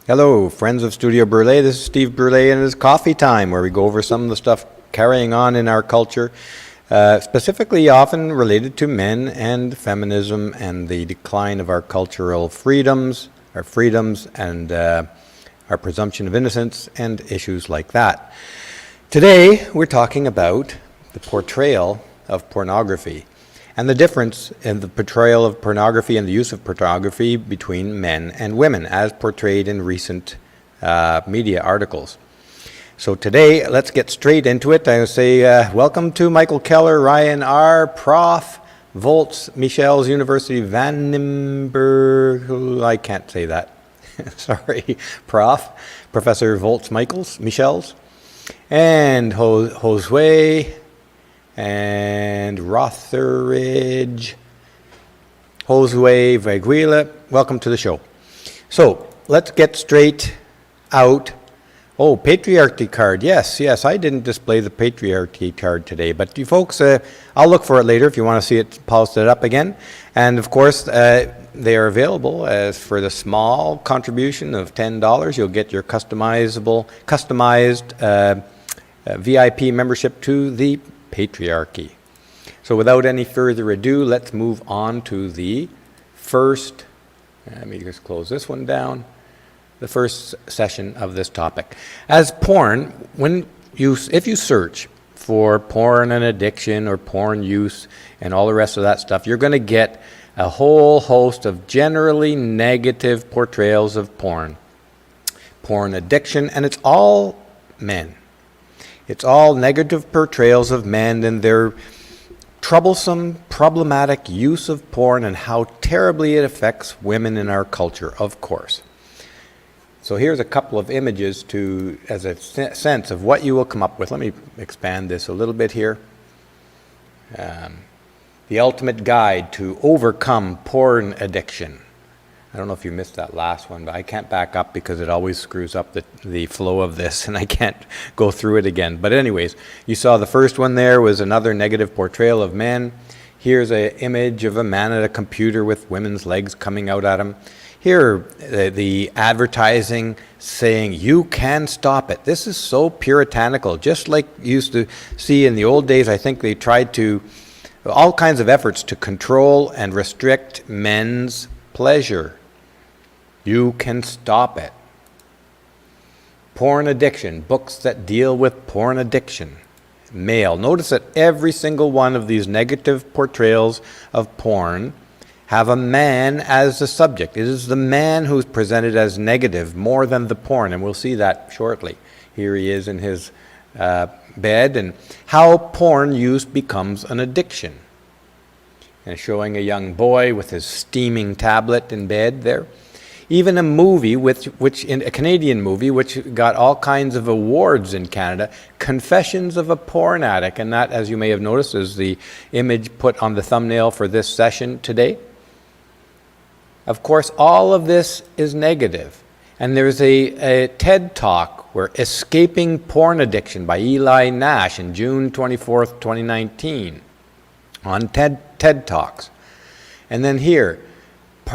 Hello, friends of Studio Burley. This is Steve Burley, and it is coffee time, where we go over some of the stuff carrying on in our culture, specifically often related to men and feminism and the decline of our cultural freedoms, and our presumption of innocence, and issues like that. Today, we're talking about the portrayal of pornography and the difference in the portrayal of pornography and the use of pornography between men and women, as portrayed in recent media articles. So today, let's get straight into it. I will say welcome to Michael Keller, Ryan R., Prof. Volts, Michelle's University, Vandenberg, I can't say that. Sorry, Professor Volts Michelle's, and Josue, and Rotheridge, Josue Vaguila. Welcome to the show. So let's get straight out. Oh, patriarchy card. Yes, I didn't display the patriarchy card today, but you folks, I'll look for it later if you want to see it posted up again. And of course, they are available as for the small contribution of $10. You'll get your customized VIP membership to the patriarchy. So without any further ado, let's move on to the first, let me just close this one down, the first session of this topic. As porn, if you search for porn and addiction or porn use and all the rest of that stuff, you're going to get a whole host of generally negative portrayals of porn addiction, and it's all men. It's all negative portrayals of men and their troublesome, problematic use of porn and how terribly it affects women in our culture, of course. So here's a couple of images as a sense of what you will come up with. Let me expand this a little bit here. The ultimate guide to overcome porn addiction. I don't know if you missed that last one, but I can't back up because it always screws up the flow of this, and I can't go through it again. But anyways, you saw the first one there was another negative portrayal of men. Here's an image of a man at a computer with women's legs coming out at him. Here, the advertising saying, you can stop it. This is so puritanical, just like you used to see in the old days. I think they tried all kinds of efforts to control and restrict men's pleasure. You can stop it. Porn addiction, books that deal with porn addiction. Male. Notice that every single one of these negative portrayals of porn have a man as the subject. It is the man who's presented as negative more than the porn, and we'll see that shortly. Here he is in his bed, and how porn use becomes an addiction. And showing a young boy with his steaming tablet in bed there. Even a movie, a Canadian movie, which got all kinds of awards in Canada, Confessions of a Porn Addict, and that, as you may have noticed, is the image put on the thumbnail for this session today. Of course, all of this is negative. And there's a TED Talk where Escaping Porn Addiction by Eli Nash in June 24th, 2019 on TED Talks. And then here,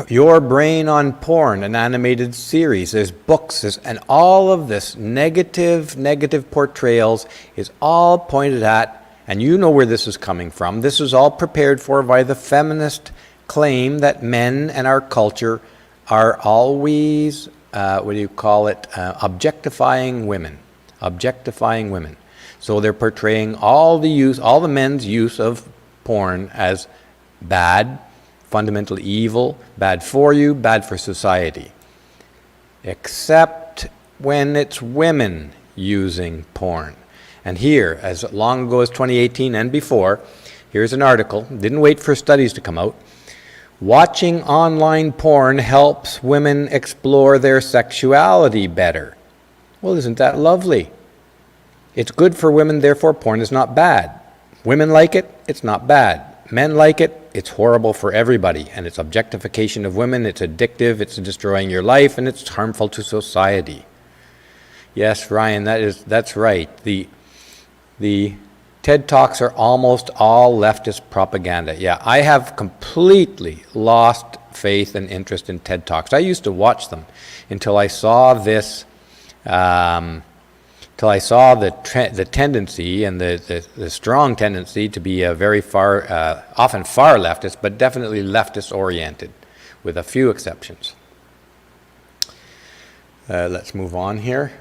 Your Brain on Porn, an animated series. There's books, and all of this negative portrayals is all pointed at, and you know where this is coming from. This is all prepared for by the feminist claim that men and our culture are always, objectifying women. Objectifying women. So they're portraying all the men's use of porn as bad, fundamentally evil, bad for you, bad for society. Except when it's women using porn. And here, as long ago as 2018 and before, here's an article, didn't wait for studies to come out. Watching online porn helps women explore their sexuality better. Well, isn't that lovely? It's good for women, therefore porn is not bad. Women like it, it's not bad. Men like it, it's horrible for everybody, and it's objectification of women, it's addictive, it's destroying your life, and it's harmful to society. Yes, Ryan, that's right. The TED Talks are almost all leftist propaganda. Yeah, I have completely lost faith and interest in TED Talks. I used to watch them until I saw this, till I saw the tendency and the strong tendency to be a very often far leftist, but definitely leftist oriented, with a few exceptions. Let's move on here.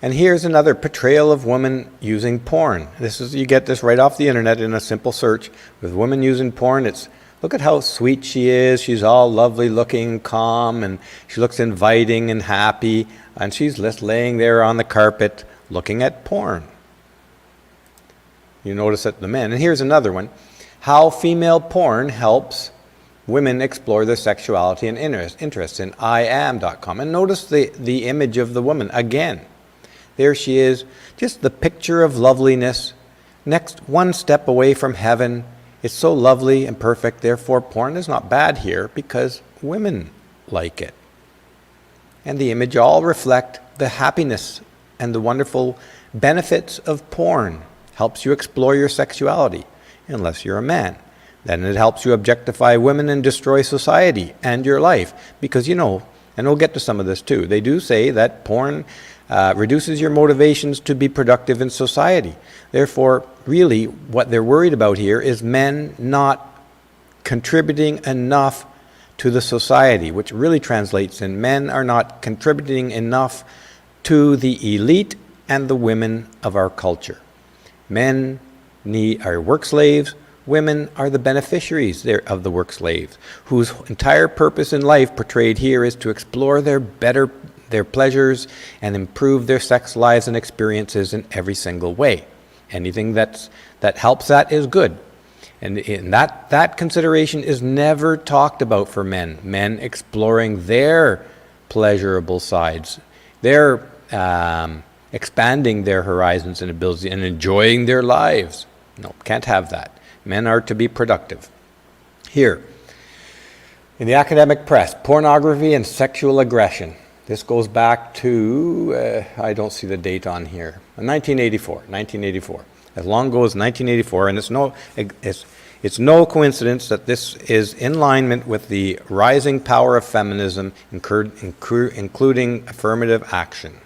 And here's another portrayal of women using porn. You get this right off the internet in a simple search. With women using porn, it's, look at how sweet she is. She's all lovely looking, calm, and she looks inviting and happy. And she's just laying there on the carpet looking at porn. You notice that the men. And here's another one. How female porn helps women explore their sexuality and interests in iam.com. And notice the image of the woman again. There she is, just the picture of loveliness, next one step away from heaven. It's so lovely and perfect, therefore porn is not bad here because women like it. And the image all reflect the happiness and the wonderful benefits of porn. Helps you explore your sexuality, unless you're a man. Then it helps you objectify women and destroy society and your life. Because and we'll get to some of this too, they do say that porn reduces your motivations to be productive in society. Therefore, really, what they're worried about here is men not contributing enough to the society, which really translates in men are not contributing enough to the elite and the women of our culture. Men are work slaves. Women are the beneficiaries of the work slaves, whose entire purpose in life portrayed here is to explore their pleasures and improve their sex lives and experiences in every single way. Anything that helps that is good. And that consideration is never talked about for men. Men exploring their pleasurable sides, their expanding their horizons and abilities and enjoying their lives. No, can't have that. Men are to be productive. Here, in the academic press, pornography and sexual aggression. This goes back to, I don't see the date on here, 1984. As long ago as 1984, and it's no coincidence that this is in alignment with the rising power of feminism, including affirmative action.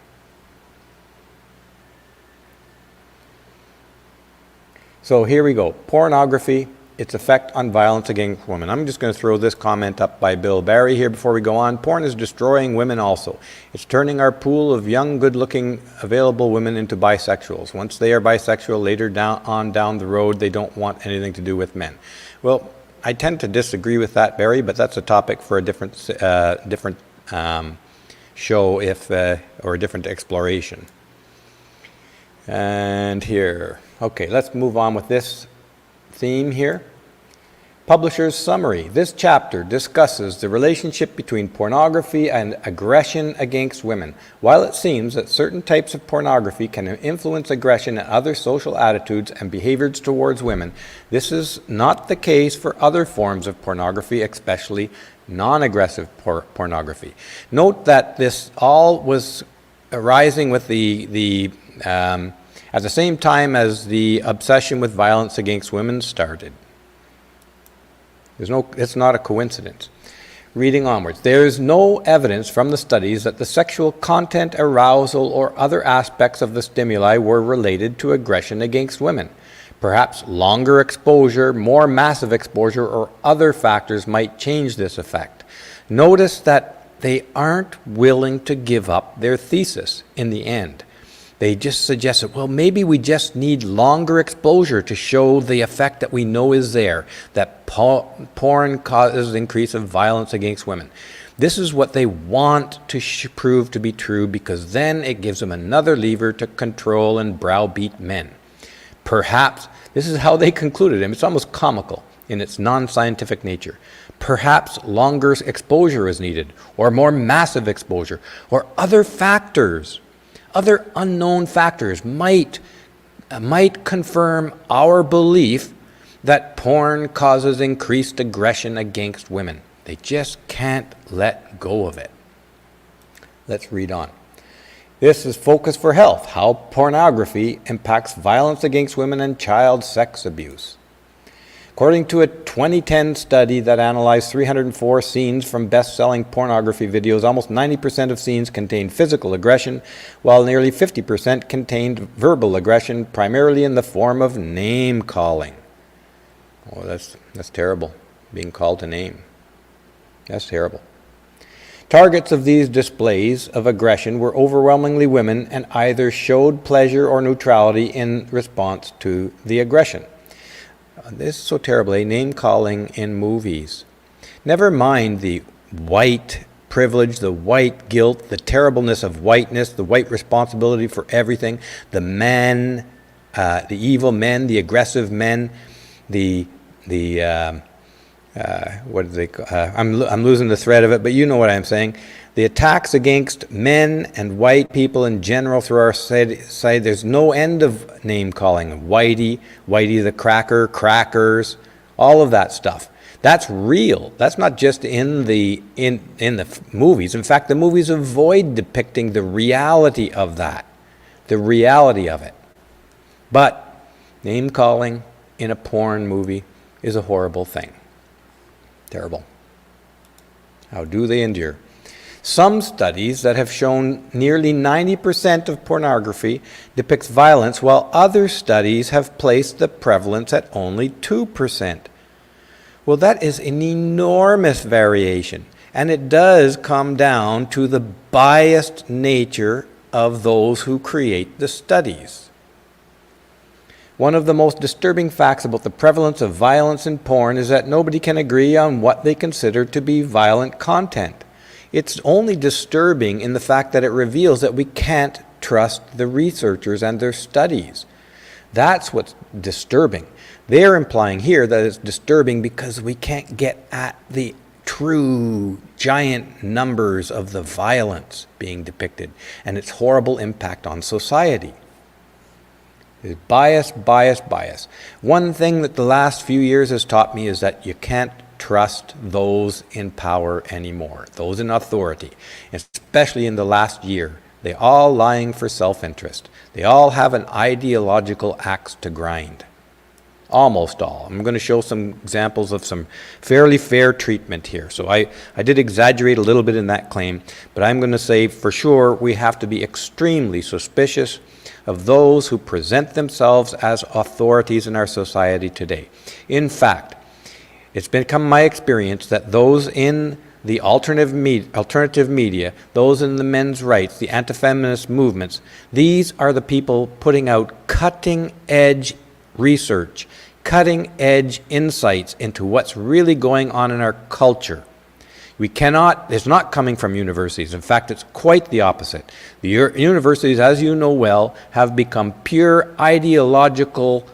So here we go. Pornography, its effect on violence against women. I'm just going to throw this comment up by Bill Barry here before we go on. Porn is destroying women also. It's turning our pool of young, good-looking, available women into bisexuals. Once they are bisexual, later down the road, they don't want anything to do with men. Well, I tend to disagree with that, Barry, but that's a topic for a different show or a different exploration. And here, okay, let's move on with this theme here. Publisher's summary. This chapter discusses the relationship between pornography and aggression against women. While it seems that certain types of pornography can influence aggression and other social attitudes and behaviors towards women, this is not the case for other forms of pornography, especially non-aggressive pornography. Note that this all was arising with at the same time as the obsession with violence against women started. It's not a coincidence. Reading onwards. There is no evidence from the studies that the sexual content, arousal, or other aspects of the stimuli were related to aggression against women. Perhaps longer exposure, more massive exposure, or other factors might change this effect. Notice that they aren't willing to give up their thesis in the end. They just suggested, well, maybe we just need longer exposure to show the effect that we know is there, that porn causes increase of violence against women. This is what they want to prove to be true, because then it gives them another lever to control and browbeat men. Perhaps, this is how they concluded, and it's almost comical in its non-scientific nature. Perhaps longer exposure is needed, or more massive exposure, or other factors. Other unknown factors might confirm our belief that porn causes increased aggression against women. They just can't let go of it. Let's read on. This is Focus for Health, how pornography impacts violence against women and child sex abuse. According to a 2010 study that analyzed 304 scenes from best-selling pornography videos, almost 90% of scenes contained physical aggression, while nearly 50% contained verbal aggression, primarily in the form of name-calling. Oh, that's terrible, being called a name. That's terrible. Targets of these displays of aggression were overwhelmingly women and either showed pleasure or neutrality in response to the aggression. This is so terrible, name-calling in movies. Never mind the white privilege, the white guilt, the terribleness of whiteness, the white responsibility for everything, the men, the evil men, the aggressive men, what do they call, I'm losing the thread of it, but you know what I'm saying. The attacks against men and white people in general through our society, there's no end of name calling. Whitey the cracker, crackers, all of that stuff. That's real. That's not just in the movies. In fact, the movies avoid depicting the reality of that, the reality of it. But name calling in a porn movie is a horrible thing. Terrible. How do they endure? Some studies that have shown nearly 90% of pornography depicts violence, while other studies have placed the prevalence at only 2%. Well, that is an enormous variation, and it does come down to the biased nature of those who create the studies. One of the most disturbing facts about the prevalence of violence in porn is that nobody can agree on what they consider to be violent content. It's only disturbing in the fact that it reveals that we can't trust the researchers and their studies. That's what's disturbing. They're implying here that it's disturbing because we can't get at the true giant numbers of the violence being depicted and its horrible impact on society. It's bias, bias, bias. One thing that the last few years has taught me is that you can't trust those in power anymore, those in authority, especially in the last year. They're all lying for self-interest. They all have an ideological axe to grind. Almost all. I'm going to show some examples of some fairly fair treatment here. So I did exaggerate a little bit in that claim, but I'm going to say for sure we have to be extremely suspicious of those who present themselves as authorities in our society today. In fact, it's become my experience that those in the alternative media, those in the men's rights, the anti-feminist movements, these are the people putting out cutting-edge research, cutting-edge insights into what's really going on in our culture. It's not coming from universities. In fact, it's quite the opposite. The universities, as you know well, have become pure ideological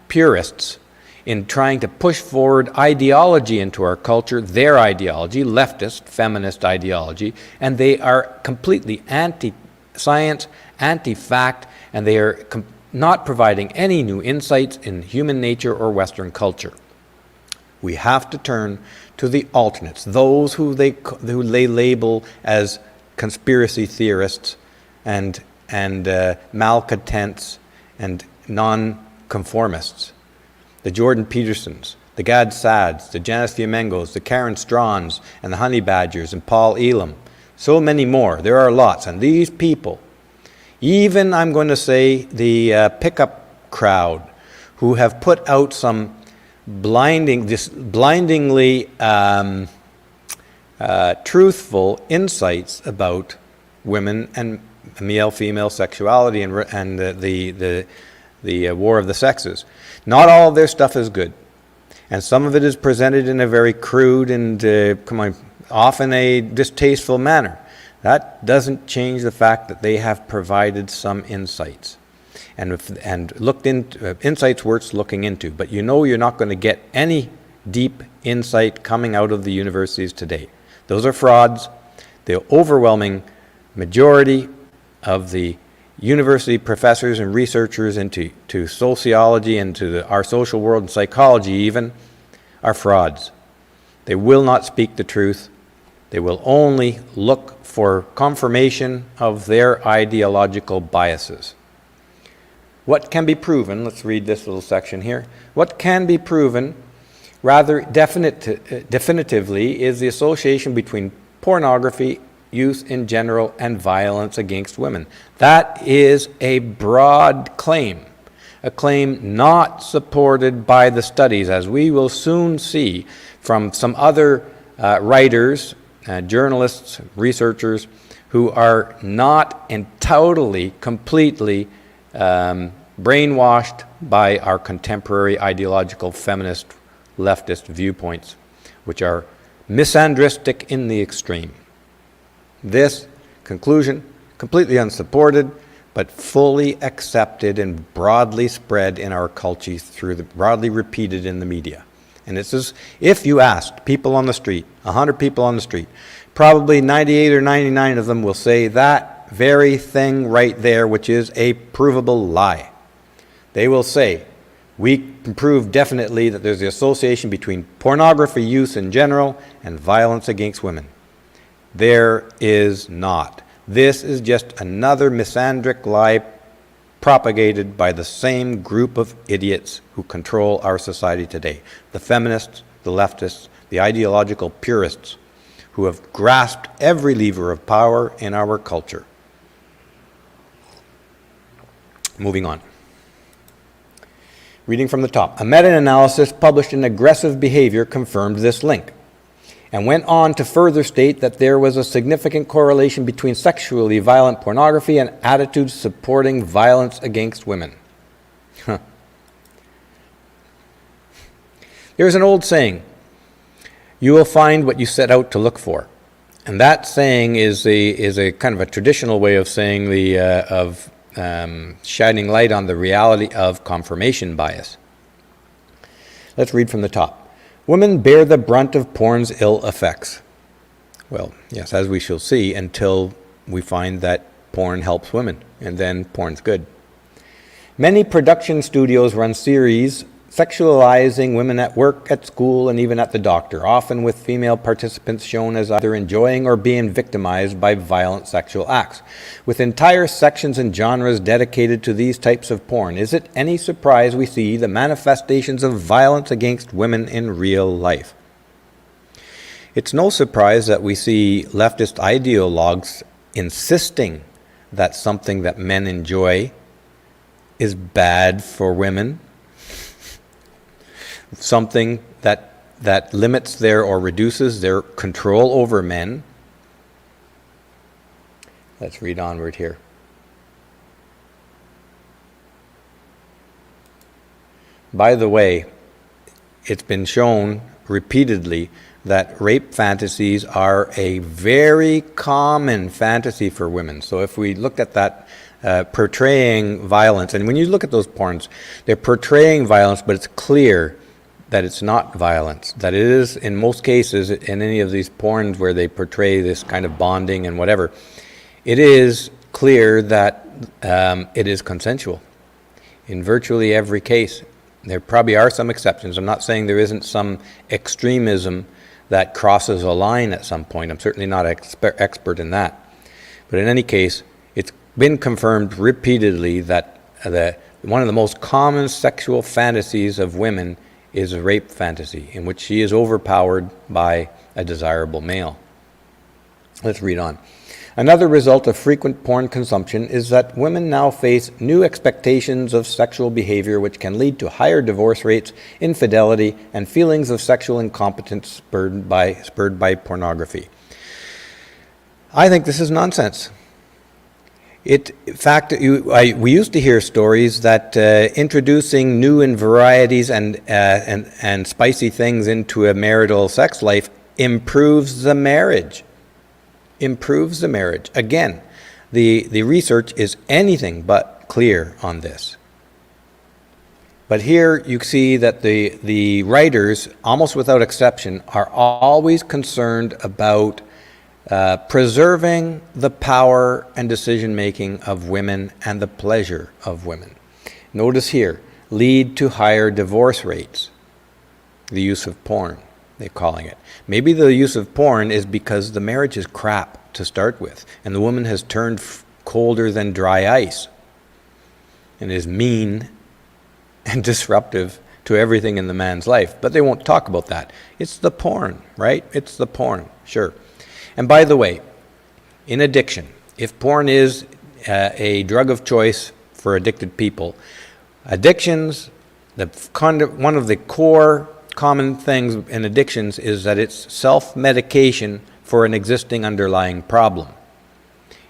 purists in trying to push forward ideology into our culture, their ideology, leftist, feminist ideology, and they are completely anti-science, anti-fact, and they are not providing any new insights in human nature or Western culture. We have to turn to the alternates, those who they label as conspiracy theorists and malcontents and non-conformists. The Jordan Petersons, the Gad Sads, the Janice Fiamengos, the Karen Straughns, and the Honey Badgers, and Paul Elam. So many more. There are lots. And these people, even I'm going to say the pickup crowd, who have put out some blindingly truthful insights about women and male-female sexuality and the war of the sexes. Not all of their stuff is good, and some of it is presented in a very crude and often a distasteful manner. That doesn't change the fact that they have provided some insights. And looked into insights worth looking into, but you know you're not going to get any deep insight coming out of the universities today. Those are frauds. The overwhelming majority of the university professors and researchers into sociology and to our social world and psychology even are frauds. They will not speak the truth. They will only look for confirmation of their ideological biases. What can be proven, let's read this little section here. What can be proven rather definitively is the association between pornography use in general and violence against women. That is a broad claim, a claim not supported by the studies, as we will soon see from some other writers, journalists, researchers, who are not totally, completely brainwashed by our contemporary ideological feminist leftist viewpoints, which are misandristic in the extreme. This conclusion, completely unsupported, but fully accepted and broadly spread in our culture broadly repeated in the media. And it's as if you asked people on the street, 100 people on the street, probably 98 or 99 of them will say that very thing right there, which is a provable lie. They will say, we can prove definitely that there's the association between pornography use in general and violence against women. There is not. This is just another misandric lie propagated by the same group of idiots who control our society today. The feminists, the leftists, the ideological purists who have grasped every lever of power in our culture. Moving on. Reading from the top. A meta-analysis published in Aggressive Behavior confirmed this link, and went on to further state that there was a significant correlation between sexually violent pornography and attitudes supporting violence against women. There's an old saying, you will find what you set out to look for. And that saying is a kind of a traditional way of saying shining light on the reality of confirmation bias. Let's read from the top. Women bear the brunt of porn's ill effects. Well, yes, as we shall see, until we find that porn helps women, and then porn's good. Many production studios run series sexualizing women at work, at school, and even at the doctor, often with female participants shown as either enjoying or being victimized by violent sexual acts, with entire sections and genres dedicated to these types of porn. Is it any surprise we see the manifestations of violence against women in real life? It's no surprise that we see leftist ideologues insisting that something that men enjoy is bad for women, something that limits their or reduces their control over men. Let's read onward here. By the way, it's been shown repeatedly that rape fantasies are a very common fantasy for women. So if we look at that portraying violence, and when you look at those porns, they're portraying violence, but it's clear that it's not violence, that it is, in most cases, in any of these porns where they portray this kind of bonding and whatever, it is clear that it is consensual in virtually every case. There probably are some exceptions. I'm not saying there isn't some extremism that crosses a line at some point. I'm certainly not an expert in that. But in any case, it's been confirmed repeatedly that one of the most common sexual fantasies of women is a rape fantasy in which she is overpowered by a desirable male. Let's read on. Another result of frequent porn consumption is that women now face new expectations of sexual behavior which can lead to higher divorce rates, infidelity, and feelings of sexual incompetence spurred by pornography. I think this is nonsense. In fact, we used to hear stories that introducing new varieties and spicy things into a marital sex life improves the marriage. Improves the marriage. Again, the research is anything but clear on this. But here you see that the writers, almost without exception, are always concerned about preserving the power and decision-making of women and the pleasure of women. Notice here, lead to higher divorce rates, the use of porn, they're calling it. Maybe the use of porn is because the marriage is crap to start with, and the woman has turned colder than dry ice. and is mean and disruptive to everything in the man's life. But they won't talk about that. It's the porn, right? It's the porn, sure. And by the way, in addiction, if porn is a drug of choice for addicted people, addictions, one of the core common things in addictions is that it's self-medication for an existing underlying problem.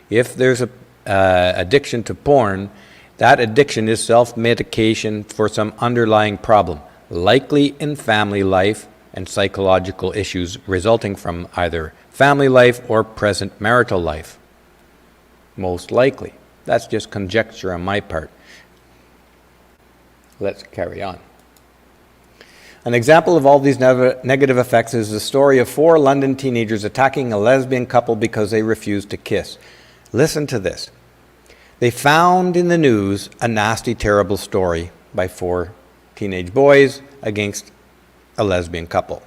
If there's a addiction to porn, that addiction is self-medication for some underlying problem, likely in family life and psychological issues resulting from either family life or present marital life. Most likely. That's just conjecture on my part. Let's carry on. An example of all these negative effects is the story of 4 London teenagers attacking a lesbian couple because they refused to kiss. Listen to this. They found in the news a nasty, terrible story by 4 teenage boys against a lesbian couple.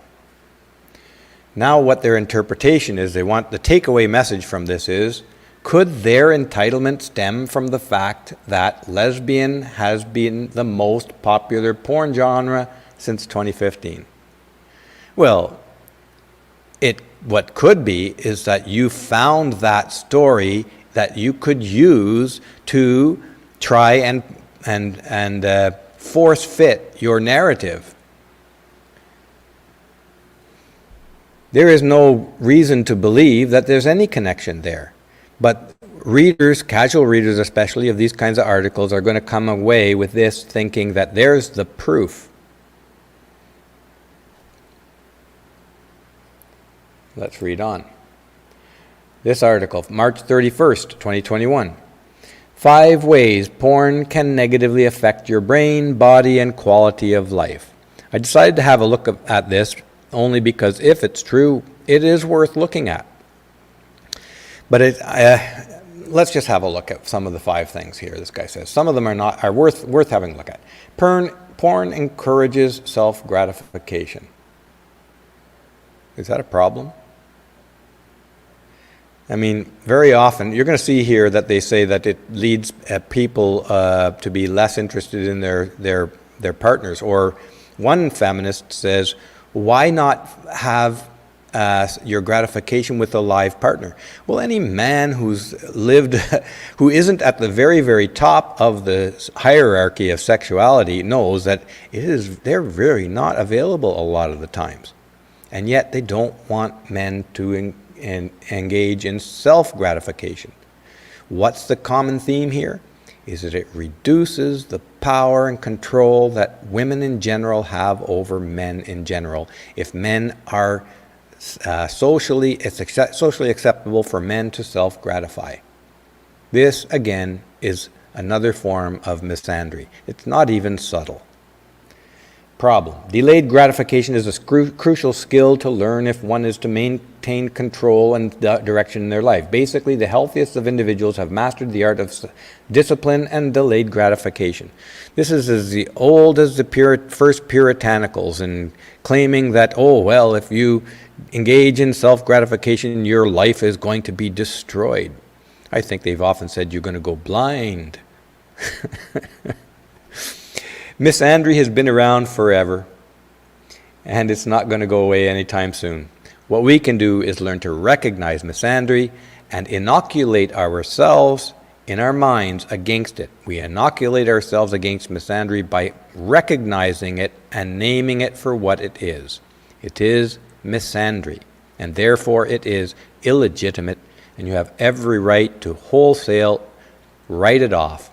Now what their interpretation is, they want the takeaway message from this is, could their entitlement stem from the fact that lesbian has been the most popular porn genre since 2015? Well, what could be is that you found that story that you could use to try and force fit your narrative. There is no reason to believe that there's any connection there. But readers, casual readers especially, of these kinds of articles are going to come away with this thinking that there's the proof. Let's read on. This article, March 31st, 2021. 5 ways porn can negatively affect your brain, body, and quality of life. I decided to have a look at this only because if it's true, it is worth looking at. But let's just have a look at some of the 5 things here. This guy says some of them are worth having a look at. Porn encourages self-gratification. Is that a problem? I mean, very often you're going to see here that they say that it leads people to be less interested in their partners. Or one feminist says, why not have your gratification with a live partner? Well, any man who isn't at the very, very top of the hierarchy of sexuality knows that they're really not available a lot of the times. And yet they don't want men to engage in self-gratification. What's the common theme here? Is that it reduces the power and control that women in general have over men in general. If men are socially acceptable for men to self-gratify. This, again, is another form of misandry. It's not even subtle. Problem. Delayed gratification is a crucial skill to learn if one is to maintain control and direction in their life. Basically, the healthiest of individuals have mastered the art of discipline and delayed gratification. This is as old as the first puritanicals in claiming that, oh, well, if you engage in self-gratification, your life is going to be destroyed. I think they've often said you're going to go blind. Misandry has been around forever, and it's not going to go away anytime soon. What we can do is learn to recognize misandry and inoculate ourselves in our minds against it. We inoculate ourselves against misandry by recognizing it and naming it for what it is. It is misandry, and therefore it is illegitimate, and you have every right to wholesale write it off.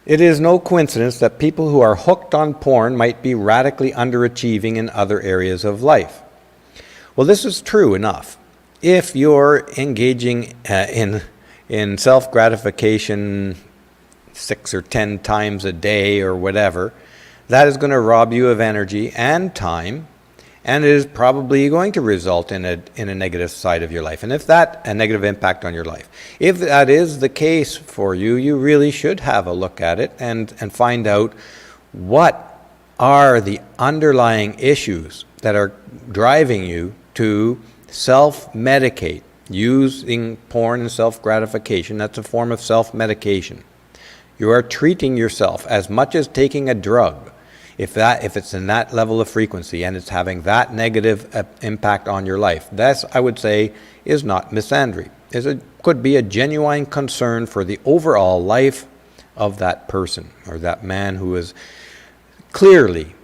It is no coincidence that people who are hooked on porn might be radically underachieving in other areas of life. Well, this is true enough. If you're engaging in self-gratification 6 or 10 times a day or whatever, that is going to rob you of energy and time, and it is probably going to result in a negative side of your life. And if that, a negative impact on your life. If that is the case for you, you really should have a look at it and find out what are the underlying issues that are driving you to self-medicate using porn and self-gratification, that's a form of self-medication. You are treating yourself as much as taking a drug. If it's in that level of frequency and it's having that negative impact on your life, that's, I would say, is not misandry. It could be a genuine concern for the overall life of that person or that man who is clearly,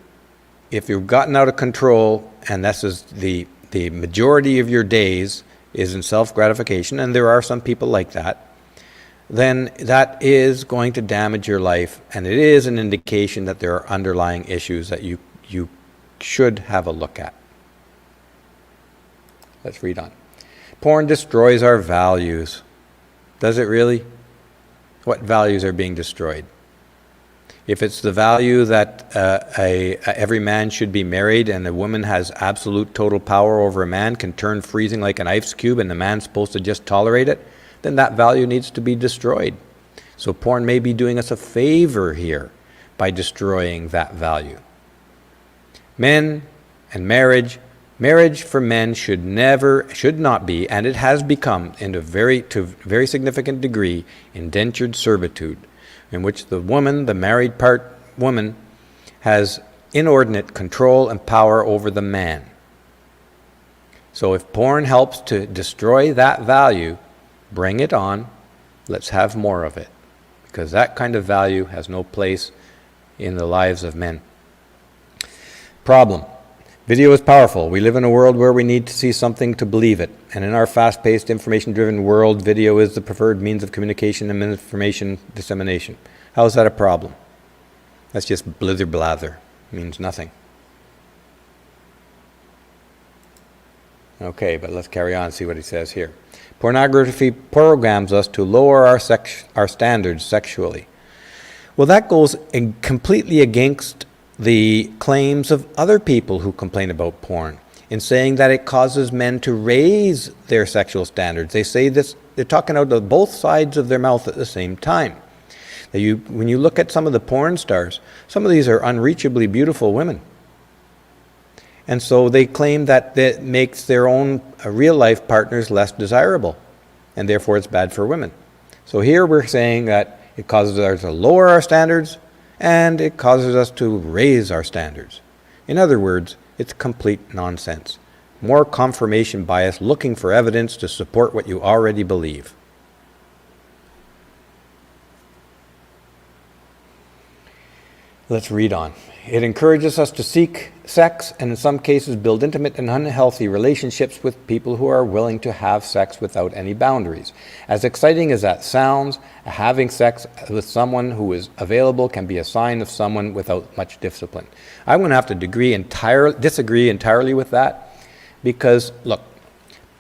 if you've gotten out of control and this is the majority of your days is in self-gratification, and there are some people like that, then that is going to damage your life, and it is an indication that there are underlying issues that you should have a look at. Let's read on. Porn destroys our values. Does it really? What values are being destroyed? If it's the value that every man should be married and a woman has absolute total power over a man, can turn freezing like an ice cube, and the man's supposed to just tolerate it, then that value needs to be destroyed. So porn may be doing us a favor here by destroying that value. Men and marriage for men should not be, and it has become to a very significant degree, indentured servitude, in which the woman, the married woman, has inordinate control and power over the man. So if porn helps to destroy that value, bring it on. Let's have more of it, because that kind of value has no place in the lives of men. Problem. Video is powerful. We live in a world where we need to see something to believe it. And in our fast-paced, information-driven world, video is the preferred means of communication and information dissemination. How is that a problem? That's just blither blather. It means nothing. Okay, but let's carry on and see what he says here. Pornography programs us to lower our standards sexually. Well, that goes completely against the claims of other people who complain about porn in saying that it causes men to raise their sexual standards. They say this, they're talking out of both sides of their mouth at the same time. When you look at some of the porn stars, some of these are unreachably beautiful women. And so they claim that that makes their own real-life partners less desirable, and therefore it's bad for women. So here we're saying that it causes us to lower our standards, and it causes us to raise our standards. In other words, it's complete nonsense. More confirmation bias, looking for evidence to support what you already believe. Let's read on. It encourages us to seek sex and in some cases build intimate and unhealthy relationships with people who are willing to have sex without any boundaries. As exciting as that sounds, having sex with someone who is available can be a sign of someone without much discipline. I'm going to have to disagree entirely with that, because look,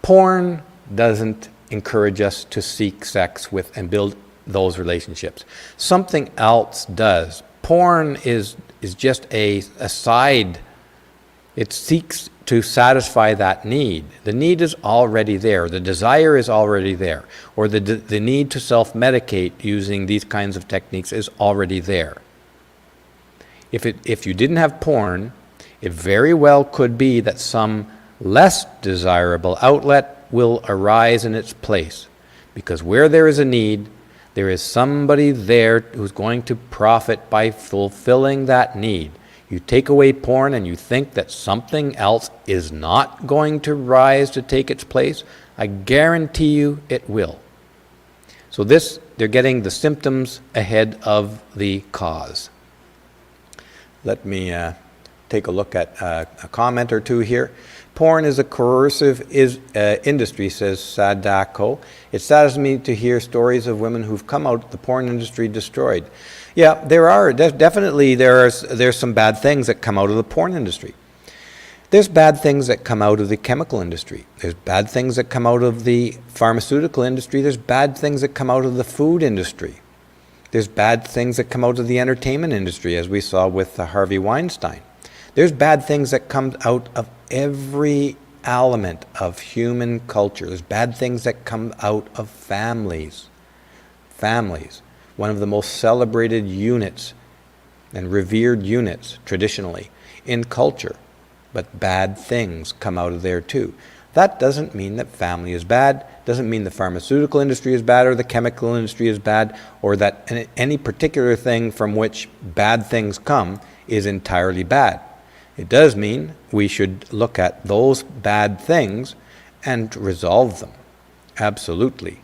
porn doesn't encourage us to seek sex with and build those relationships. Something else does. Porn is just a side. It seeks to satisfy that need. The need is already there. The desire is already there. Or the need to self-medicate using these kinds of techniques is already there. If you didn't have porn, it very well could be that some less desirable outlet will arise in its place. Because where there is a need, there is somebody there who's going to profit by fulfilling that need. You take away porn and you think that something else is not going to rise to take its place, I guarantee you it will. So they're getting the symptoms ahead of the cause. Let me take a look at a comment or two here. Porn is a coercive industry, says Sadako. It saddens me to hear stories of women who've come out of the porn industry destroyed. Yeah, there's some bad things that come out of the porn industry. There's bad things that come out of the chemical industry. There's bad things that come out of the pharmaceutical industry. There's bad things that come out of the food industry. There's bad things that come out of the entertainment industry, as we saw with Harvey Weinstein. There's bad things that come out of every element of human culture. There's bad things that come out of families. Families, one of the most celebrated units and revered units traditionally in culture. But bad things come out of there too. That doesn't mean that family is bad, doesn't mean the pharmaceutical industry is bad or the chemical industry is bad, or that any particular thing from which bad things come is entirely bad. It does mean we should look at those bad things and resolve them. Absolutely.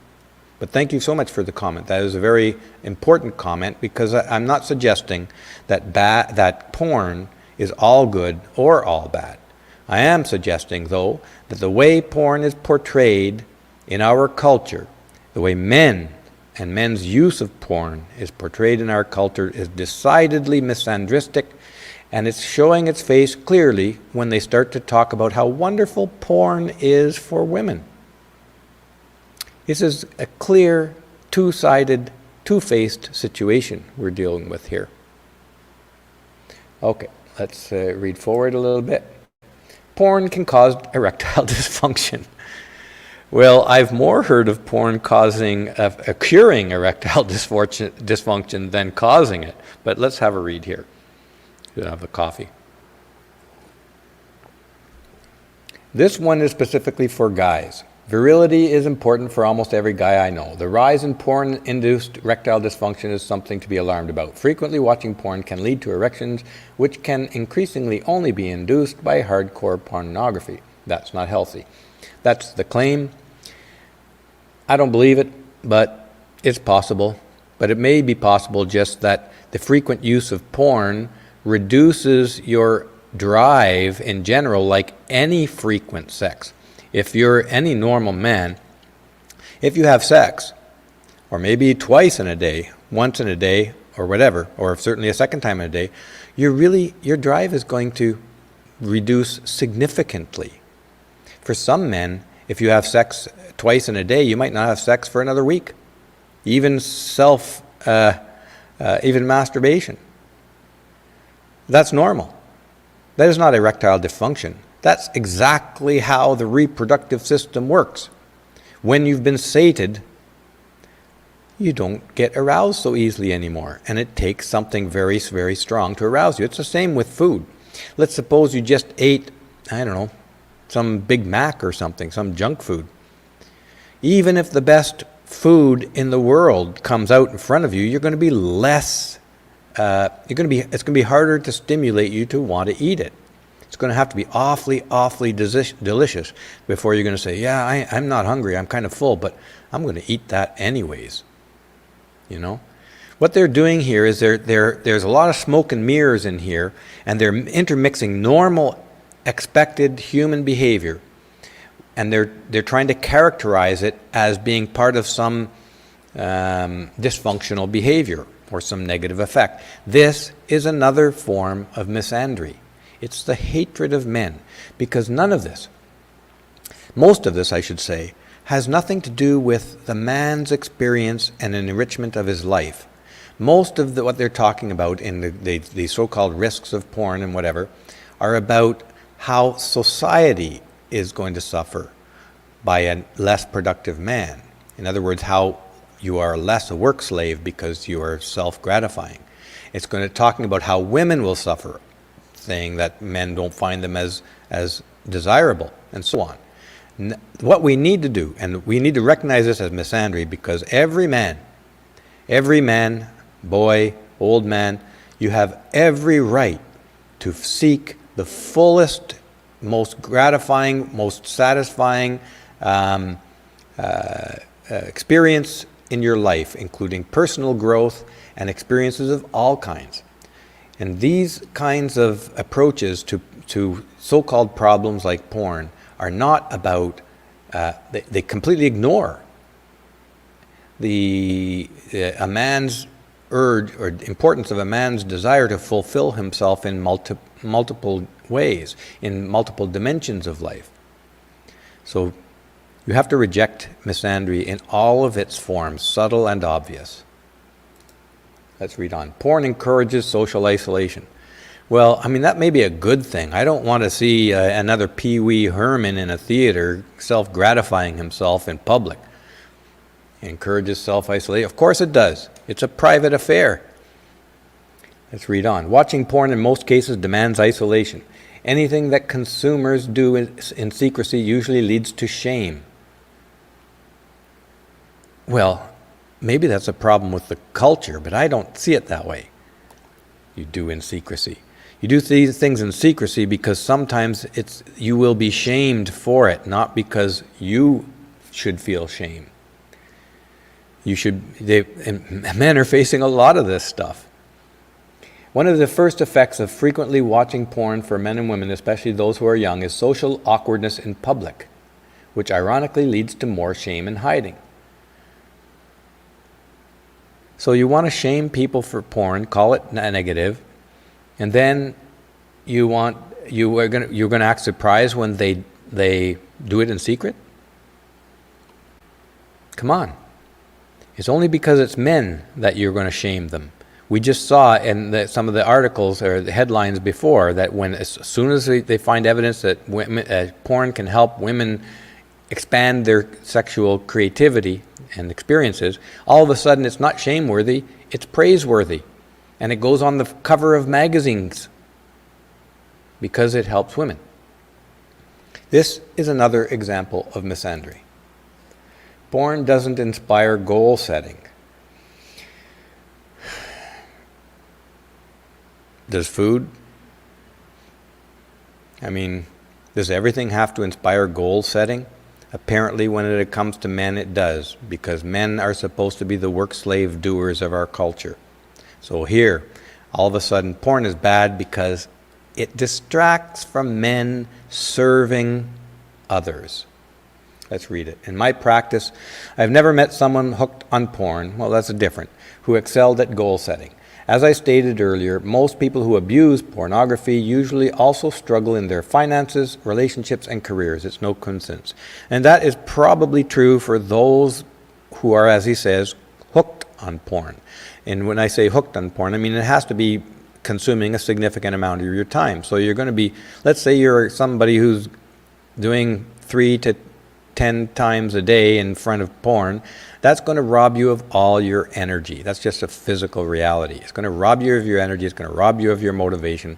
But thank you so much for the comment. That is a very important comment, because I'm not suggesting that porn is all good or all bad. I am suggesting, though, that the way porn is portrayed in our culture, the way men and men's use of porn is portrayed in our culture, is decidedly misandristic, and it's showing its face clearly when they start to talk about how wonderful porn is for women. This is a clear, two-sided, two-faced situation we're dealing with here. Okay, let's read forward a little bit. Porn can cause erectile dysfunction. Well, I've more heard of porn causing, curing erectile dysfunction than causing it. But let's have a read here. We'll have a coffee. This one is specifically for guys. Virility is important for almost every guy I know. The rise in porn-induced erectile dysfunction is something to be alarmed about. Frequently watching porn can lead to erections, which can increasingly only be induced by hardcore pornography. That's not healthy. That's the claim. I don't believe it, but it's possible. But it may be possible just that the frequent use of porn reduces your drive in general, like any frequent sex. If you're any normal man, if you have sex, or maybe twice in a day, once in a day, or whatever, or certainly a second time in a day, your drive is going to reduce significantly. For some men, if you have sex twice in a day, you might not have sex for another week. Even even masturbation. That's normal. That is not erectile dysfunction. That's exactly how the reproductive system works. When you've been sated, you don't get aroused so easily anymore. And it takes something very, very strong to arouse you. It's the same with food. Let's suppose you just ate, I don't know, some Big Mac or something, some junk food. Even if the best food in the world comes out in front of you, you're going to be less, it's going to be harder to stimulate you to want to eat it. It's going to have to be awfully, awfully delicious before you're going to say, yeah, I'm not hungry, I'm kind of full, but I'm going to eat that anyways. You know? What they're doing here is there's a lot of smoke and mirrors in here, and they're intermixing normal, expected human behavior, and they're trying to characterize it as being part of some dysfunctional behavior or some negative effect. This is another form of misandry. It's the hatred of men, because none of this, most of this I should say, has nothing to do with the man's experience and an enrichment of his life. Most of what they're talking about in the so-called risks of porn and whatever are about how society is going to suffer by a less productive man. In other words, how you are less a work slave because you are self-gratifying. It's going to talking about how women will suffer, saying that men don't find them as desirable, and so on. What we need to do, and we need to recognize this as misandry, because every man, boy, old man, you have every right to seek the fullest, most gratifying, most satisfying experience in your life, including personal growth and experiences of all kinds. And these kinds of approaches to so-called problems like porn are not about, they completely ignore a man's urge or importance of a man's desire to fulfill himself in multiple ways, in multiple dimensions of life. So you have to reject misandry in all of its forms, subtle and obvious. Let's read on. Porn encourages social isolation. Well, I mean, that may be a good thing. I don't want to see another Pee Wee Herman in a theater self-gratifying himself in public. It encourages self-isolation. Of course it does. It's a private affair. Let's read on. Watching porn in most cases demands isolation. Anything that consumers do in secrecy usually leads to shame. Well, maybe that's a problem with the culture, but I don't see it that way. You do in secrecy. You do these things in secrecy because sometimes you will be shamed for it, not because you should feel shame. Men are facing a lot of this stuff. One of the first effects of frequently watching porn for men and women, especially those who are young, is social awkwardness in public, which ironically leads to more shame and hiding. So you want to shame people for porn, call it negative, and then you're going to act surprised when they do it in secret? Come on. It's only because it's men that you're going to shame them. We just saw in some of the articles or the headlines before that as soon as they find evidence that porn can help women expand their sexual creativity and experiences, all of a sudden it's not shameworthy, it's praiseworthy. And it goes on the cover of magazines because it helps women. This is another example of misandry. Porn doesn't inspire goal setting. Does food? Does everything have to inspire goal setting? Apparently, when it comes to men, it does, because men are supposed to be the work slave doers of our culture. So here, all of a sudden, porn is bad because it distracts from men serving others. Let's read it. In my practice, I've never met someone hooked on porn, well, that's different, who excelled at goal setting. As I stated earlier, most people who abuse pornography usually also struggle in their finances, relationships, and careers. It's no coincidence. And that is probably true for those who are, as he says, hooked on porn. And when I say hooked on porn, it has to be consuming a significant amount of your time. So you're going to be, let's say you're somebody who's doing 3 to 10 times a day in front of porn, that's going to rob you of all your energy. That's just a physical reality. It's going to rob you of your energy. It's going to rob you of your motivation.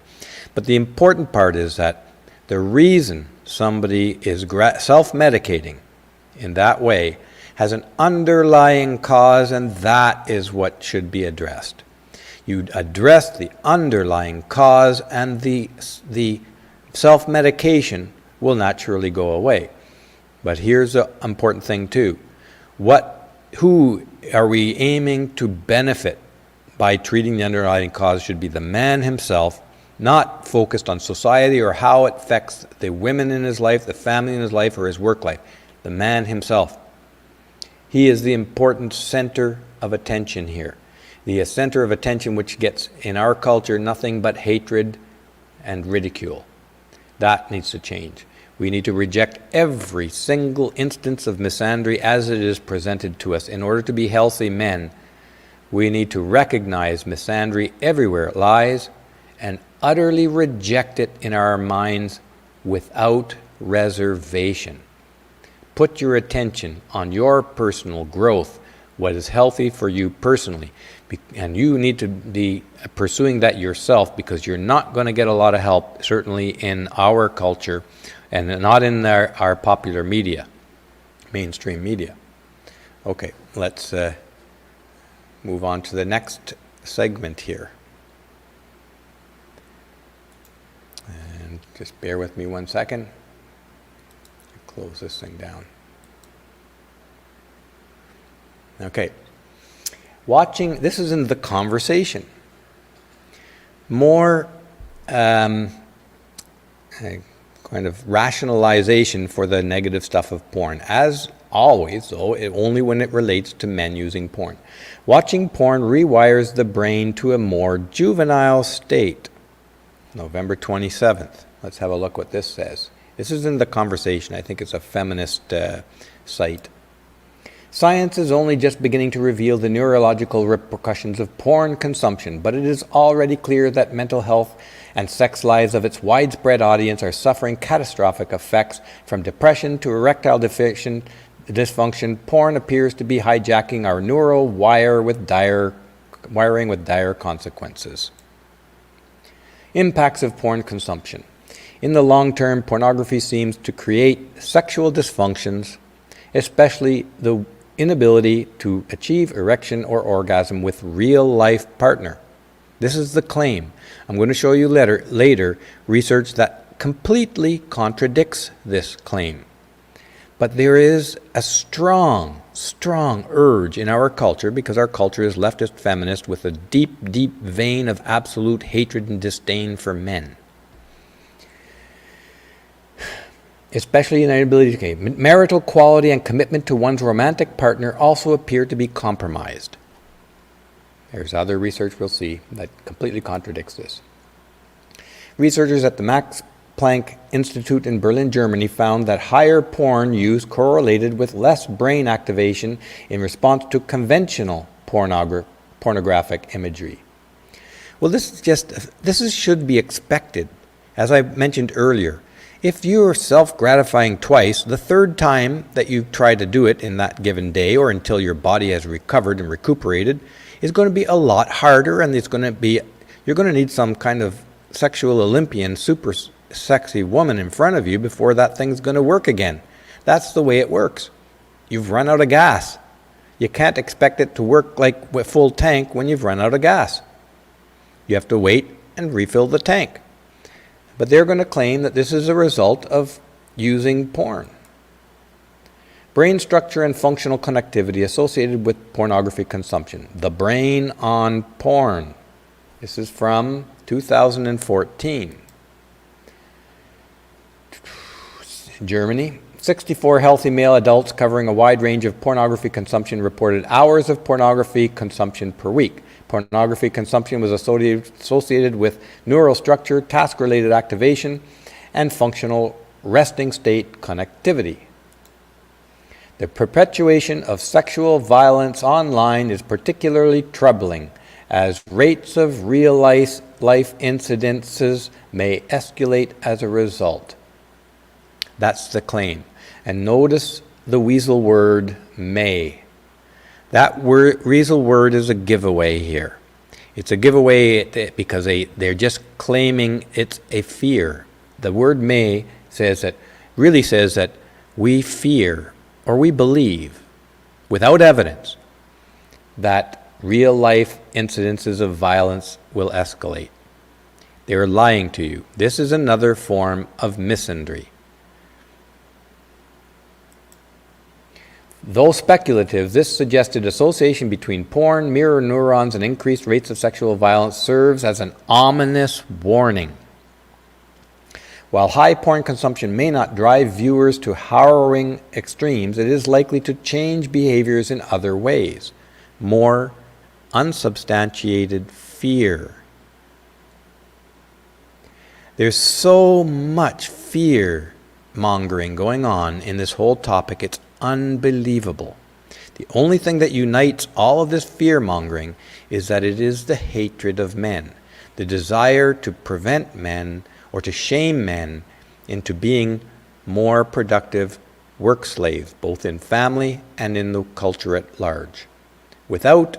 But the important part is that the reason somebody is self-medicating in that way has an underlying cause, and that is what should be addressed. You address the underlying cause, and the self-medication will naturally go away. But here's the important thing too. Who are we aiming to benefit by treating the underlying cause should be the man himself, not focused on society or how it affects the women in his life, the family in his life, or his work life. The man himself. He is the important center of attention here. The center of attention which gets, in our culture, nothing but hatred and ridicule. That needs to change. We need to reject every single instance of misandry as it is presented to us. In order to be healthy men, we need to recognize misandry everywhere it lies and utterly reject it in our minds without reservation. Put your attention on your personal growth, what is healthy for you personally. And you need to be pursuing that yourself, because you're not going to get a lot of help, certainly in our culture, and not in our popular media, mainstream media. Okay, let's move on to the next segment here. And just bear with me 1 second. Close this thing down. Okay. This is in the conversation. More kind of rationalization for the negative stuff of porn. As always, though, only when it relates to men using porn. Watching porn rewires the brain to a more juvenile state. November 27th. Let's have a look what this says. This is in the conversation. I think it's a feminist site. Science is only just beginning to reveal the neurological repercussions of porn consumption, but it is already clear that mental health and sex lives of its widespread audience are suffering catastrophic effects. From depression to erectile dysfunction, porn appears to be hijacking our neural wiring with dire consequences. Impacts of porn consumption. In the long term, pornography seems to create sexual dysfunctions, especially the inability to achieve erection or orgasm with real-life partner. This is the claim. I'm going to show you later research that completely contradicts this claim. But there is a strong urge in our culture, because our culture is leftist feminist with a deep vein of absolute hatred and disdain for men. Especially in inability to marital quality and commitment to one's romantic partner also appear to be compromised. There's other research we'll see that completely contradicts this. Researchers at the Max Planck Institute in Berlin, Germany found that higher porn use correlated with less brain activation in response to conventional pornographic imagery. Well, this should be expected. As I mentioned earlier, if you're self-gratifying twice, the third time that you try to do it in that given day, or until your body has recovered and recuperated, is going to be a lot harder, and you're going to need some kind of sexual Olympian, super sexy woman in front of you before that thing's going to work again. That's the way it works. You've run out of gas. You can't expect it to work like with full tank when you've run out of gas. You have to wait and refill the tank. But they're going to claim that this is a result of using porn. Brain structure and functional connectivity associated with pornography consumption. The brain on porn. This is from 2014. Germany. 64 healthy male adults covering a wide range of pornography consumption reported hours of pornography consumption per week. Pornography consumption was associated with neural structure, task-related activation, and functional resting state connectivity. The perpetuation of sexual violence online is particularly troubling, as rates of real-life incidences may escalate as a result. That's the claim. And notice the weasel word, may. That weasel word is a giveaway here. It's a giveaway because they're just claiming it's a fear. The word may really says that we fear or we believe, without evidence, that real-life incidences of violence will escalate. They are lying to you. This is another form of misandry. Though speculative, this suggested association between porn, mirror neurons, and increased rates of sexual violence serves as an ominous warning. While high porn consumption may not drive viewers to harrowing extremes, it is likely to change behaviors in other ways. More unsubstantiated fear. There's so much fear mongering going on in this whole topic, it's unbelievable. The only thing that unites all of this fear-mongering is that it is the hatred of men, the desire to prevent men or to shame men into being more productive work slaves, both in family and in the culture at large, without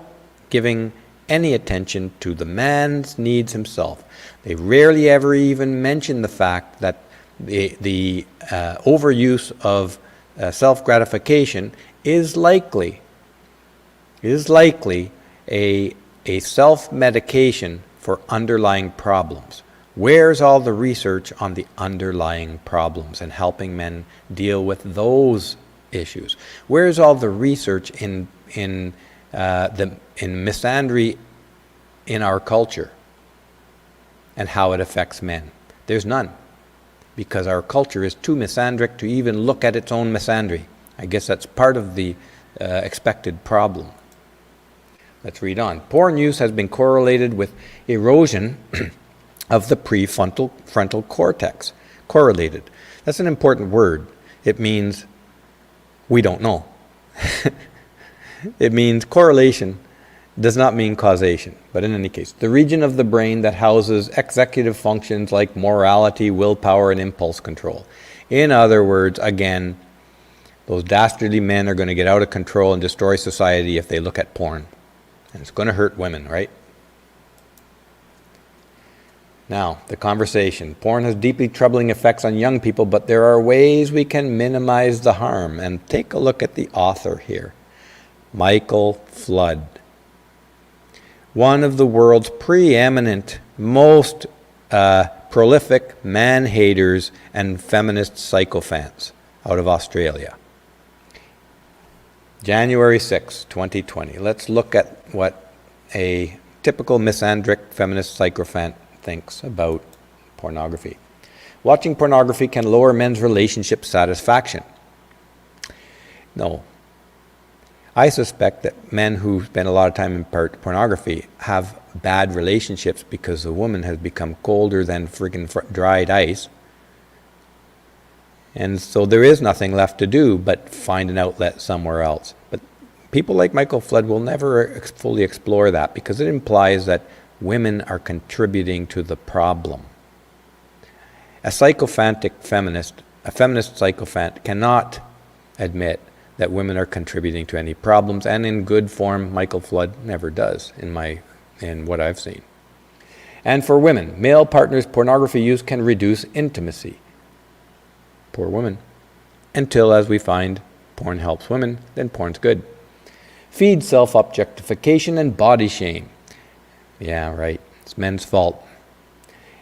giving any attention to the man's needs himself. They rarely ever even mention the fact that the overuse of self-gratification is likely a self-medication for underlying problems. Where's all the research on the underlying problems and helping men deal with those issues? Where's all the research in misandry in our culture and how it affects men? There's none, because our culture is too misandric to even look at its own misandry. I guess that's part of the expected problem. Let's read on. Porn use has been correlated with erosion of the prefrontal cortex. Correlated. That's an important word. It means we don't know. It means correlation does not mean causation, but in any case, the region of the brain that houses executive functions like morality, willpower, and impulse control. In other words, again, those dastardly men are going to get out of control and destroy society if they look at porn. And it's going to hurt women, right? Now, the conversation. Porn has deeply troubling effects on young people, but there are ways we can minimize the harm. And take a look at the author here, Michael Flood. One of the world's preeminent, most prolific man-haters and feminist sycophants out of Australia. January 6, 2020. Let's look at what a typical misandric feminist sycophant thinks about pornography. Watching pornography can lower men's relationship satisfaction. No. I suspect that men who spend a lot of time in pornography have bad relationships because the woman has become colder than friggin' dried ice. And so there is nothing left to do but find an outlet somewhere else. But people like Michael Flood will never fully explore that because it implies that women are contributing to the problem. A sycophantic feminist, a feminist sycophant, cannot admit that women are contributing to any problems, and in good form, Michael Flood never does, in what I've seen. And for women, male partners' pornography use can reduce intimacy. Poor women. Until, as we find, porn helps women, then porn's good. Feed self-objectification and body shame. Yeah, right. It's men's fault.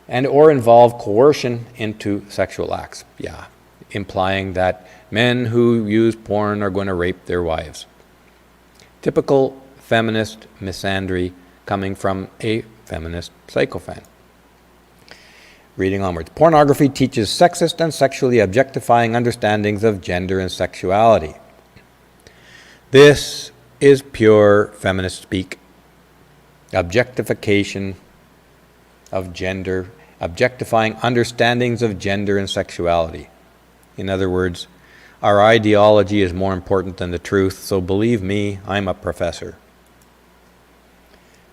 And or involve coercion into sexual acts. Yeah, implying that men who use porn are going to rape their wives. Typical feminist misandry coming from a feminist sycophant. Reading onwards. Pornography teaches sexist and sexually objectifying understandings of gender and sexuality. This is pure feminist speak. Objectification of gender, objectifying understandings of gender and sexuality. In other words, our ideology is more important than the truth, so believe me, I'm a professor.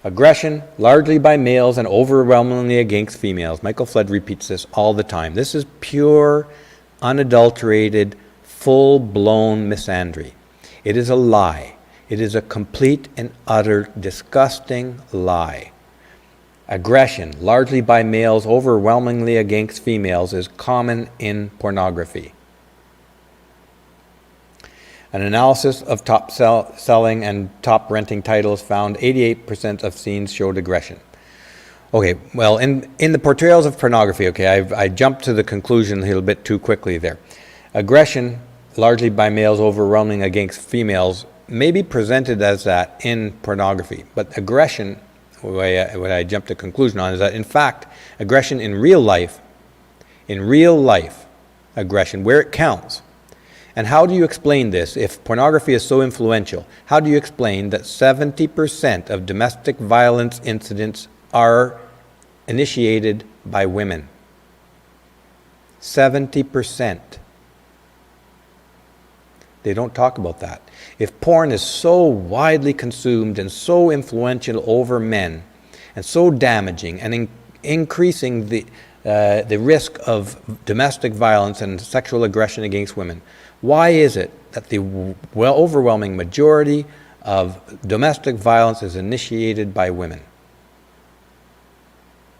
Aggression, largely by males and overwhelmingly against females. Michael Flood repeats this all the time. This is pure, unadulterated, full-blown misandry. It is a lie. It is a complete and utter disgusting lie. Aggression, largely by males, overwhelmingly against females, is common in pornography. An analysis of top selling and top renting titles found 88% of scenes showed aggression. Okay, well, in the portrayals of pornography, I jumped to the conclusion a little bit too quickly there. Aggression, largely by males overwhelming against females, may be presented as that in pornography, but aggression, what I jumped to conclusion on, is that in fact, aggression in real life, aggression, where it counts. And how do you explain this? If pornography is so influential, how do you explain that 70% of domestic violence incidents are initiated by women? 70%. They don't talk about that. If porn is so widely consumed and so influential over men and so damaging and increasing the risk of domestic violence and sexual aggression against women, why is it that the overwhelming majority of domestic violence is initiated by women?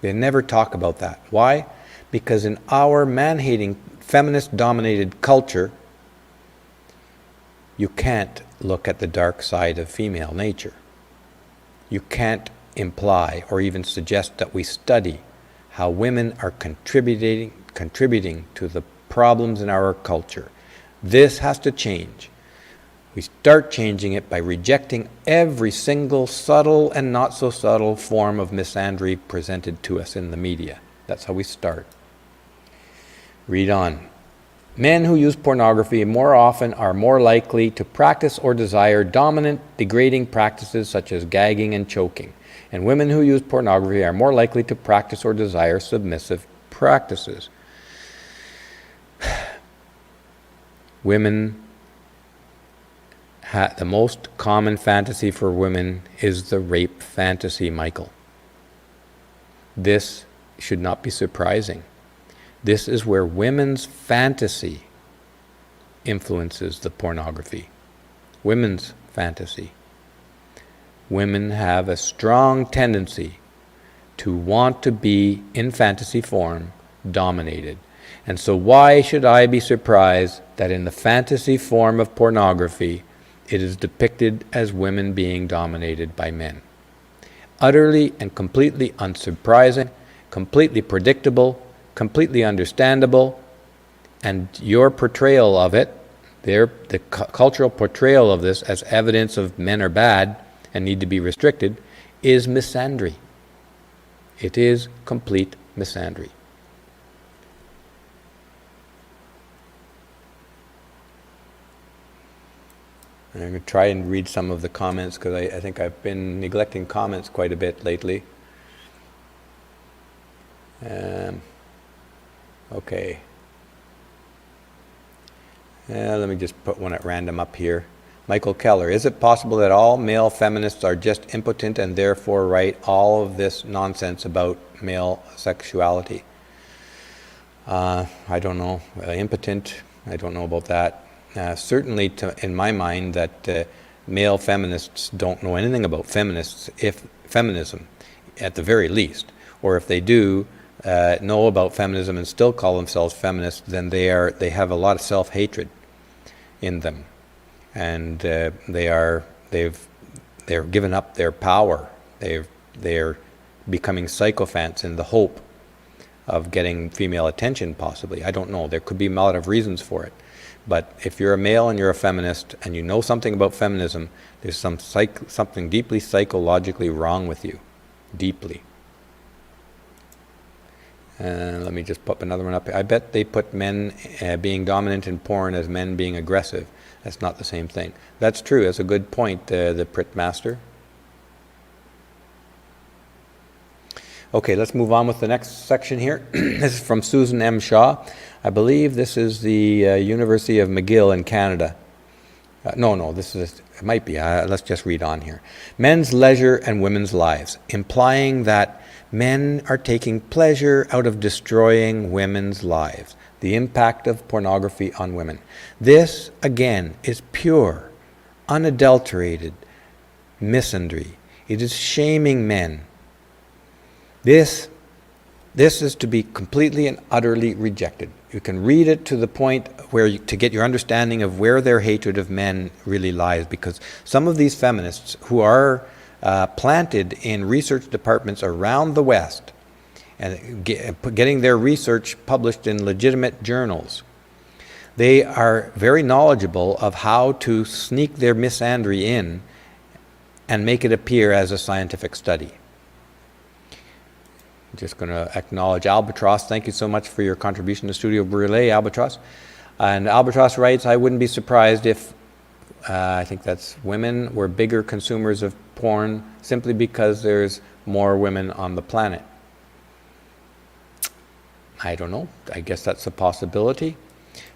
They never talk about that. Why? Because in our man-hating, feminist-dominated culture, you can't look at the dark side of female nature. You can't imply or even suggest that we study how women are contributing to the problems in our culture. This has to change. We start changing it by rejecting every single subtle and not so subtle form of misandry presented to us in the media. That's how we start. Read on. Men who use pornography more often are more likely to practice or desire dominant, degrading practices such as gagging and choking. And women who use pornography are more likely to practice or desire submissive practices. Women, the most common fantasy for women is the rape fantasy, Michael. This should not be surprising. This is where women's fantasy influences the pornography. Women's fantasy. Women have a strong tendency to want to be, in fantasy form, dominated. And so why should I be surprised that in the fantasy form of pornography, it is depicted as women being dominated by men? Utterly and completely unsurprising, completely predictable, completely understandable, and your portrayal of it, the cultural portrayal of this as evidence of men are bad and need to be restricted, is misandry. It is complete misandry. I'm going to try and read some of the comments because I think I've been neglecting comments quite a bit lately. Okay. Let me just put one at random up here. Michael Keller, is it possible that all male feminists are just impotent and therefore write all of this nonsense about male sexuality? I don't know. Impotent, I don't know about that. Certainly, in my mind, that male feminists don't know anything about feminism, at the very least. Or if they do know about feminism and still call themselves feminists, then they have a lot of self-hatred in them, and they're given up their power. They're becoming sycophants in the hope of getting female attention, possibly. I don't know. There could be a lot of reasons for it. But if you're a male and you're a feminist and you know something about feminism, there's something deeply psychologically wrong with you. Deeply. Let me just put another one up. I bet they put men being dominant in porn as men being aggressive. That's not the same thing. That's true. That's a good point, the Prit Master. Okay, let's move on with the next section here. This is from Susan M. Shaw. I believe this is the University of McGill in Canada. No, it might be. Let's just read on here. Men's leisure and women's lives, implying that men are taking pleasure out of destroying women's lives. The impact of pornography on women. This, again, is pure, unadulterated misandry. It is shaming men. This is to be completely and utterly rejected. You can read it to the point where to get your understanding of where their hatred of men really lies, because some of these feminists who are planted in research departments around the West and getting their research published in legitimate journals, they are very knowledgeable of how to sneak their misandry in and make it appear as a scientific study. Just going to acknowledge Albatross. Thank you so much for your contribution to Studio Brûlée, Albatross. And Albatross writes, I wouldn't be surprised if, I think that's women were bigger consumers of porn simply because there's more women on the planet. I don't know. I guess that's a possibility.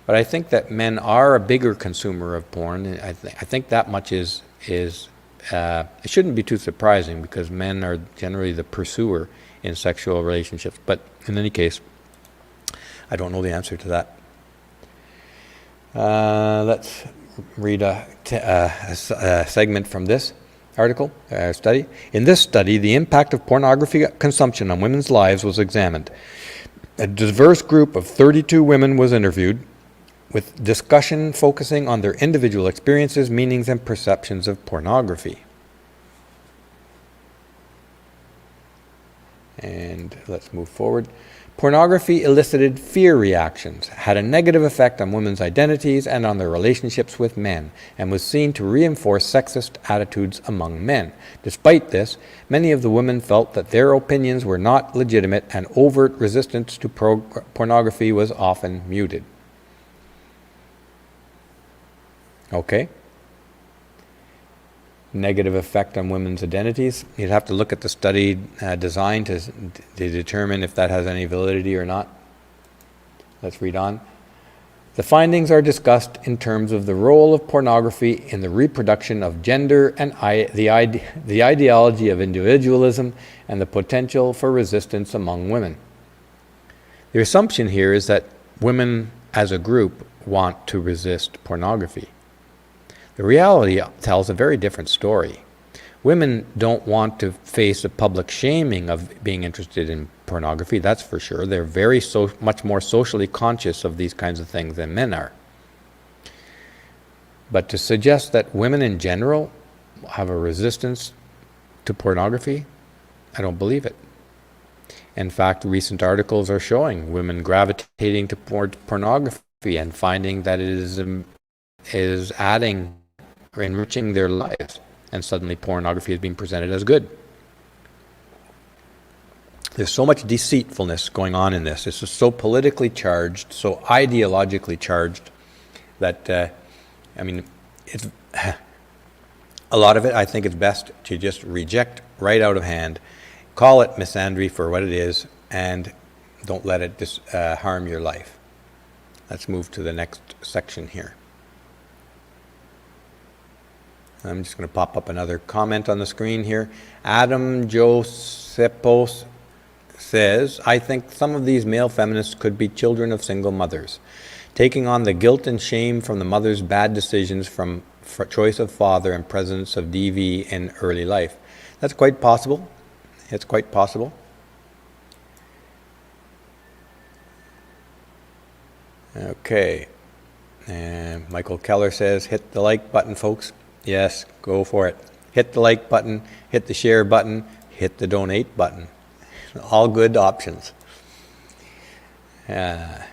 But I think that men are a bigger consumer of porn. I think that much is it shouldn't be too surprising because men are generally the pursuer in sexual relationships. But in any case, I don't know the answer to that. Let's read a segment from this article, study. In this study, the impact of pornography consumption on women's lives was examined. A diverse group of 32 women was interviewed, with discussion focusing on their individual experiences, meanings, and perceptions of pornography. And let's move forward. Pornography elicited fear reactions, had a negative effect on women's identities and on their relationships with men, and was seen to reinforce sexist attitudes among men. Despite this, many of the women felt that their opinions were not legitimate, and overt resistance to pornography was often muted. Okay. Negative effect on women's identities. You'd have to look at the study design to determine if that has any validity or not. Let's read on. The findings are discussed in terms of the role of pornography in the reproduction of gender and the ideology of individualism and the potential for resistance among women. The assumption here is that women as a group want to resist pornography. The reality tells a very different story. Women don't want to face the public shaming of being interested in pornography, that's for sure. They're very much more socially conscious of these kinds of things than men are. But to suggest that women in general have a resistance to pornography, I don't believe it. In fact, recent articles are showing women gravitating toward pornography and finding that it is adding or enriching their lives, and suddenly pornography is being presented as good. There's so much deceitfulness going on in this. This is so politically charged, so ideologically charged, that, it's a lot of it, I think it's best to just reject right out of hand. Call it misandry for what it is, and don't let it harm your life. Let's move to the next section here. I'm just going to pop up another comment on the screen here. Adam Josepos says, I think some of these male feminists could be children of single mothers, taking on the guilt and shame from the mother's bad decisions from choice of father and presence of DV in early life. That's quite possible. It's quite possible. Okay. And Michael Keller says, hit the like button, folks. Yes, go for it. Hit the like button, hit the share button, hit the donate button. All good options. Let's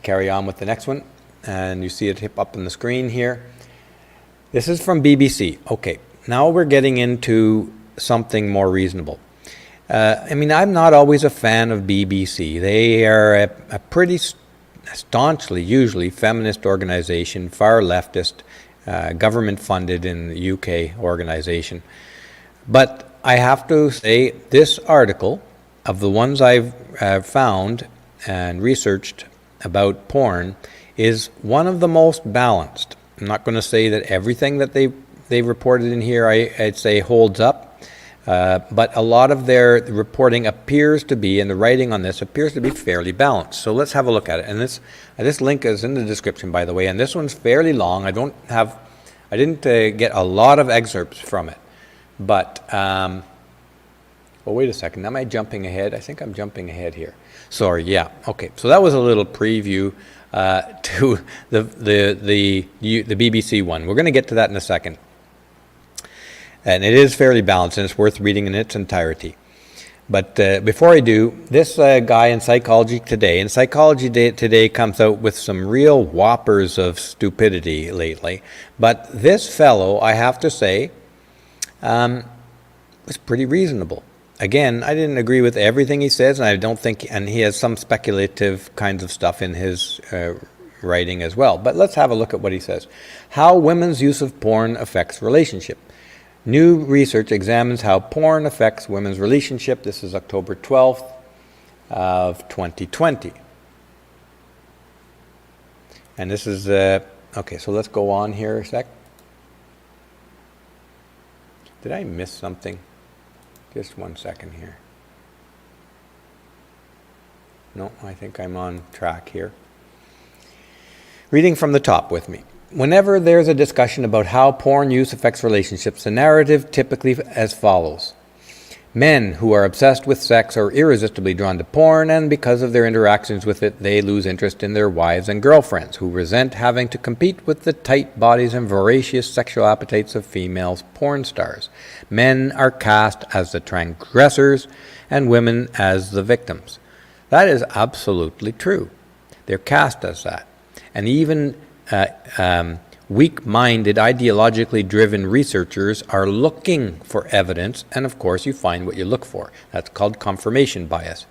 carry on with the next one. And you see it up on the screen here. This is from BBC. Okay, now we're getting into something more reasonable. I'm not always a fan of BBC. They are a pretty staunchly, usually, feminist organization, far leftist, government-funded in the UK organization. But I have to say, this article, of the ones I've found and researched about porn, is one of the most balanced. I'm not going to say that everything that they reported in here I'd say holds up, but a lot of their reporting appears to be, and the writing on this appears to be fairly balanced. So let's have a look at it. And this link is in the description, by the way, and this one's fairly long. I didn't get a lot of excerpts from it, but wait a second. Am I jumping ahead? I think I'm jumping ahead here. Sorry. Yeah. Okay. So that was a little preview to the BBC one. We're going to get to that in a second. And it is fairly balanced, and it's worth reading in its entirety. But before I do, this guy in Psychology Today, and Psychology Today comes out with some real whoppers of stupidity lately. But this fellow, I have to say, was pretty reasonable. Again, I didn't agree with everything he says, and I don't think, and he has some speculative kinds of stuff in his writing as well. But let's have a look at what he says. How women's use of porn affects relationship. New research examines how porn affects women's relationship. This is October 12th of 2020. And this is, okay, so let's go on here a sec. Did I miss something? Just 1 second here. No, I think I'm on track here. Reading from the top with me. Whenever there's a discussion about how porn use affects relationships, the narrative typically as follows. Men who are obsessed with sex are irresistibly drawn to porn, and because of their interactions with it, they lose interest in their wives and girlfriends, who resent having to compete with the tight bodies and voracious sexual appetites of female porn stars. Men are cast as the transgressors, and women as the victims. That is absolutely true. They're cast as that. And even weak-minded, ideologically driven researchers are looking for evidence, and of course you find what you look for. That's called confirmation bias.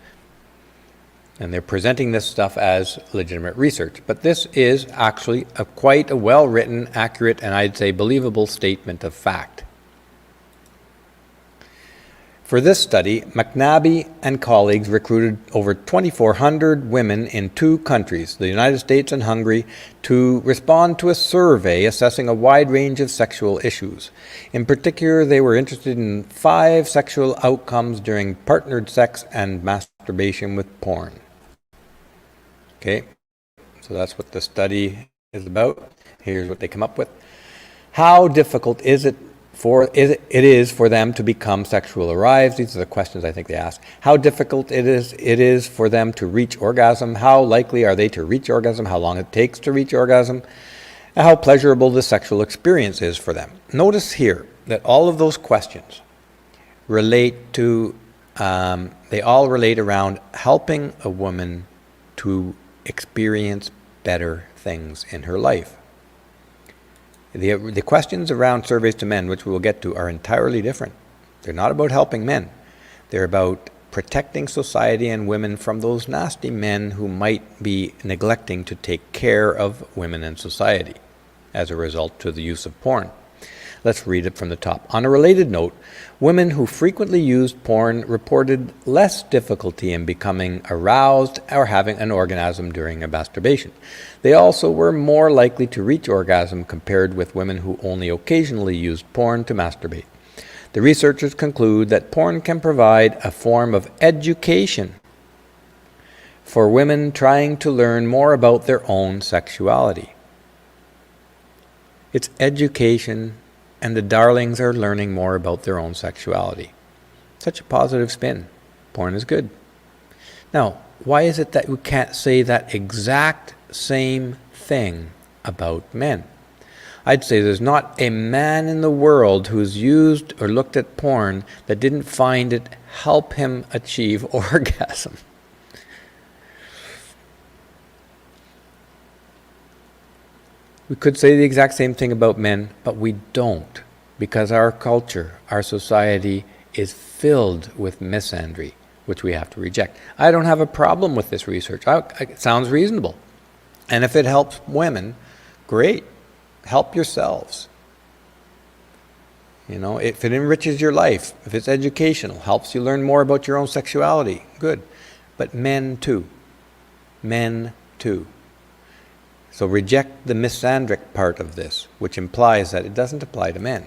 And they're presenting this stuff as legitimate research. But this is actually quite a well-written, accurate, and I'd say believable statement of fact. For this study, McNaby and colleagues recruited over 2,400 women in 2 countries, the United States and Hungary, to respond to a survey assessing a wide range of sexual issues. In particular, they were interested in 5 sexual outcomes during partnered sex and masturbation with porn. Okay, so that's what the study is about. Here's what they come up with. How difficult is it for them to become sexual aroused? These are the questions I think they ask. How difficult it is for them to reach orgasm? How likely are they to reach orgasm? How long it takes to reach orgasm? And how pleasurable the sexual experience is for them. Notice here that all of those questions relate to, they all relate around helping a woman to experience better things in her life. The questions around surveys to men, which we will get to, are entirely different. They're not about helping men. They're about protecting society and women from those nasty men who might be neglecting to take care of women in society as a result to the use of porn. Let's read it from the top. On a related note, women who frequently used porn reported less difficulty in becoming aroused or having an orgasm during a masturbation. They also were more likely to reach orgasm compared with women who only occasionally used porn to masturbate. The researchers conclude that porn can provide a form of education for women trying to learn more about their own sexuality. It's education, and the darlings are learning more about their own sexuality. Such a positive spin. Porn is good. Now, why is it that we can't say that exact same thing about men? I'd say there's not a man in the world who's used or looked at porn that didn't find it help him achieve orgasm. We could say the exact same thing about men, but we don't, because our culture, our society is filled with misandry, which we have to reject. I don't have a problem with this research. It sounds reasonable. And if it helps women, great. Help yourselves. You know, if it enriches your life, if it's educational, helps you learn more about your own sexuality, good. But men too. Men too. So reject the misandric part of this, which implies that it doesn't apply to men.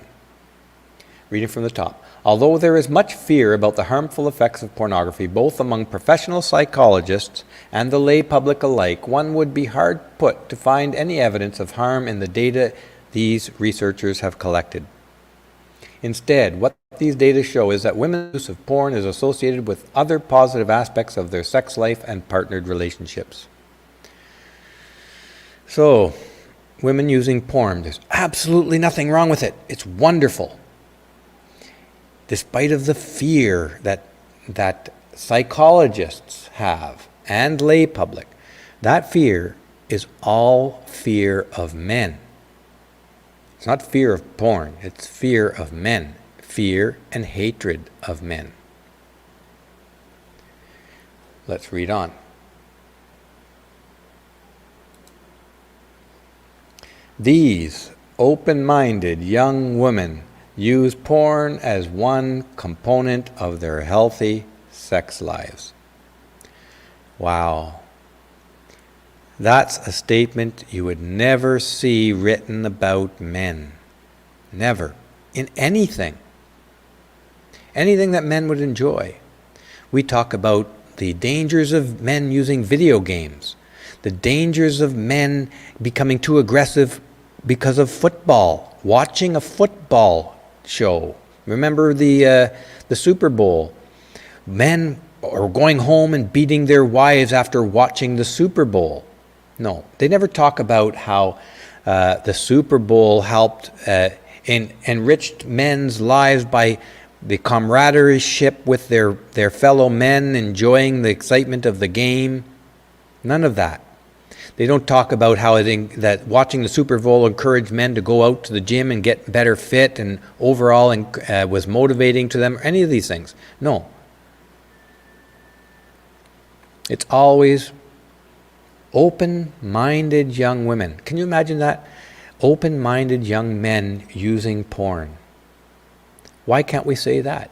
Reading from the top. Although there is much fear about the harmful effects of pornography, both among professional psychologists and the lay public alike, one would be hard put to find any evidence of harm in the data these researchers have collected. Instead, what these data show is that women's use of porn is associated with other positive aspects of their sex life and partnered relationships. So, women using porn, there's absolutely nothing wrong with it. It's wonderful. Despite of the fear that psychologists have and lay public, that fear is all fear of men. It's not fear of porn, it's fear of men. Fear and hatred of men. Let's read on. These open-minded young women use porn as one component of their healthy sex lives. Wow. That's a statement you would never see written about men. Never. In anything. Anything that men would enjoy. We talk about the dangers of men using video games, the dangers of men becoming too aggressive because of football, watching a football show. Remember the Super Bowl? Men are going home and beating their wives after watching the Super Bowl. No, they never talk about how the Super Bowl helped enriched men's lives by the camaraderie with their fellow men, enjoying the excitement of the game. None of that. They don't talk about how that watching the Super Bowl encouraged men to go out to the gym and get better fit and overall was motivating to them, or any of these things. No. It's always open-minded young women. Can you imagine that? Open-minded young men using porn. Why can't we say that?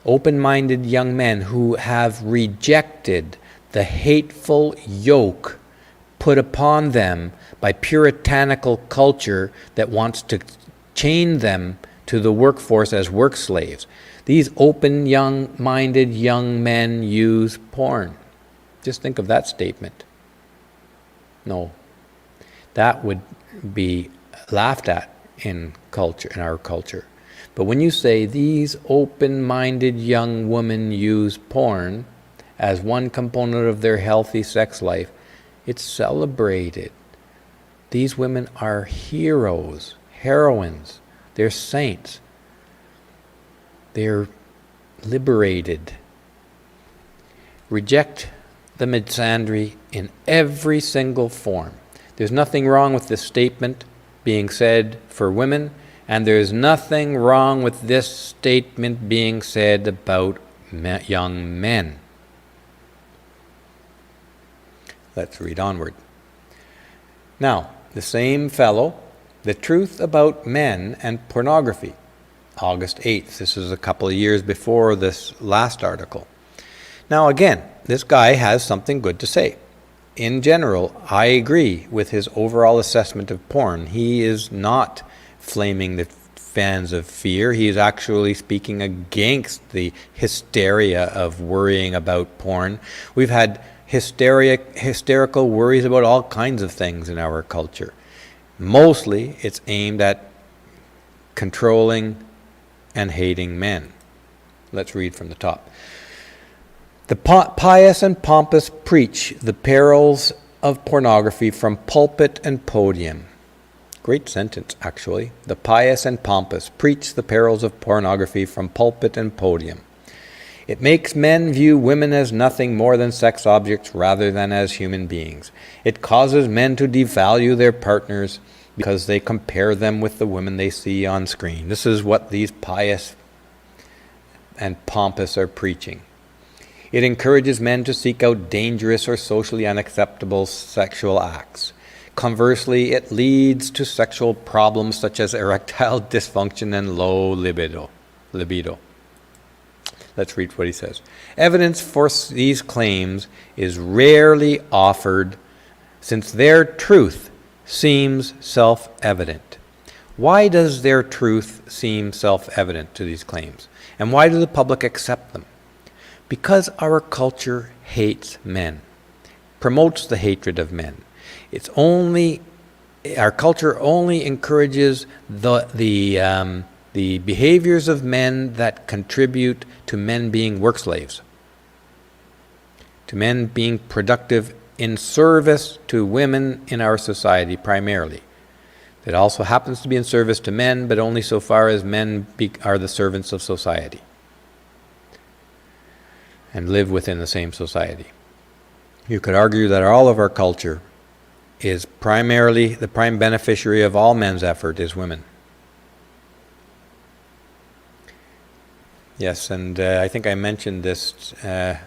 Open-minded young men who have rejected the hateful yoke put upon them by puritanical culture that wants to chain them to the workforce as work slaves. These open, young-minded young men use porn. Just think of that statement. No, that would be laughed at in our culture. But when you say these open-minded young women use porn as one component of their healthy sex life, it's celebrated. These women are heroes, heroines, they're saints. They're liberated. Reject the misandry in every single form. There's nothing wrong with this statement being said for women, and there's nothing wrong with this statement being said about young men. Let's read onward. Now, the same fellow, The Truth About Men and Pornography, August 8th. This is a couple of years before this last article. Now again, this guy has something good to say. In general, I agree with his overall assessment of porn. He is not flaming the fans of fear. He is actually speaking against the hysteria of worrying about porn. We've had hysterical worries about all kinds of things in our culture. Mostly, it's aimed at controlling and hating men. Let's read from the top. The pious and pompous preach the perils of pornography from pulpit and podium. Great sentence, actually. The pious and pompous preach the perils of pornography from pulpit and podium. It makes men view women as nothing more than sex objects rather than as human beings. It causes men to devalue their partners because they compare them with the women they see on screen. This is what these pious and pompous are preaching. It encourages men to seek out dangerous or socially unacceptable sexual acts. Conversely, it leads to sexual problems such as erectile dysfunction and low libido. Let's read what he says. Evidence for these claims is rarely offered since their truth seems self-evident. Why does their truth seem self-evident to these claims? And why does the public accept them? Because our culture hates men, promotes the hatred of men. Our culture only encourages the behaviors of men that contribute to men being work slaves, to men being productive in service to women in our society primarily. It also happens to be in service to men, but only so far as men are the servants of society and live within the same society. You could argue that all of our culture is primarily, the prime beneficiary of all men's effort is women. Yes, and I think I mentioned this, the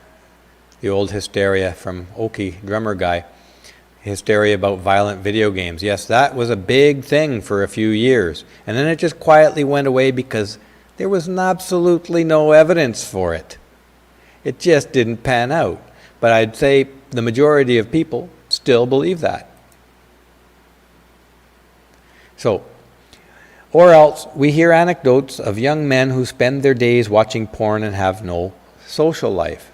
old hysteria from Oki, drummer guy, hysteria about violent video games. Yes, that was a big thing for a few years, and then it just quietly went away because there was absolutely no evidence for it. It just didn't pan out. But I'd say the majority of people still believe that. So, or else we hear anecdotes of young men who spend their days watching porn and have no social life.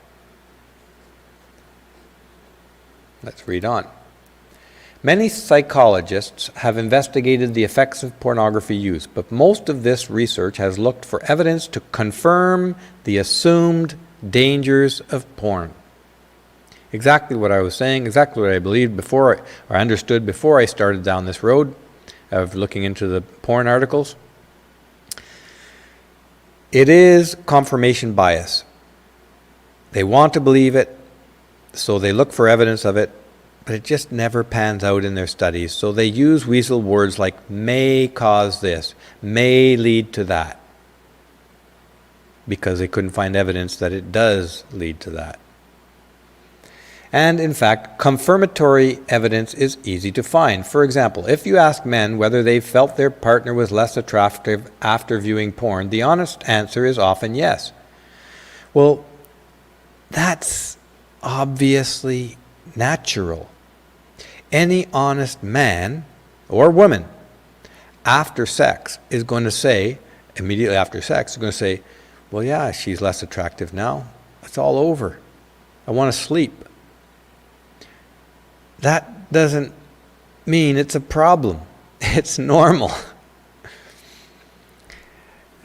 Let's read on. Many psychologists have investigated the effects of pornography use, but most of this research has looked for evidence to confirm the assumed dangers of porn. Exactly what I was saying, exactly what I believed before, or understood before I started down this road of looking into the porn articles. It is confirmation bias. They want to believe it, so they look for evidence of it, but it just never pans out in their studies. So they use weasel words like may cause this, may lead to that, because they couldn't find evidence that it does lead to that. And in fact, confirmatory evidence is easy to find. For example, if you ask men whether they felt their partner was less attractive after viewing porn, the honest answer is often yes. Well, that's obviously natural. Any honest man or woman after sex is going to say, immediately after sex, is going to say, well, yeah, she's less attractive now. It's all over. I want to sleep. That doesn't mean it's a problem. It's normal.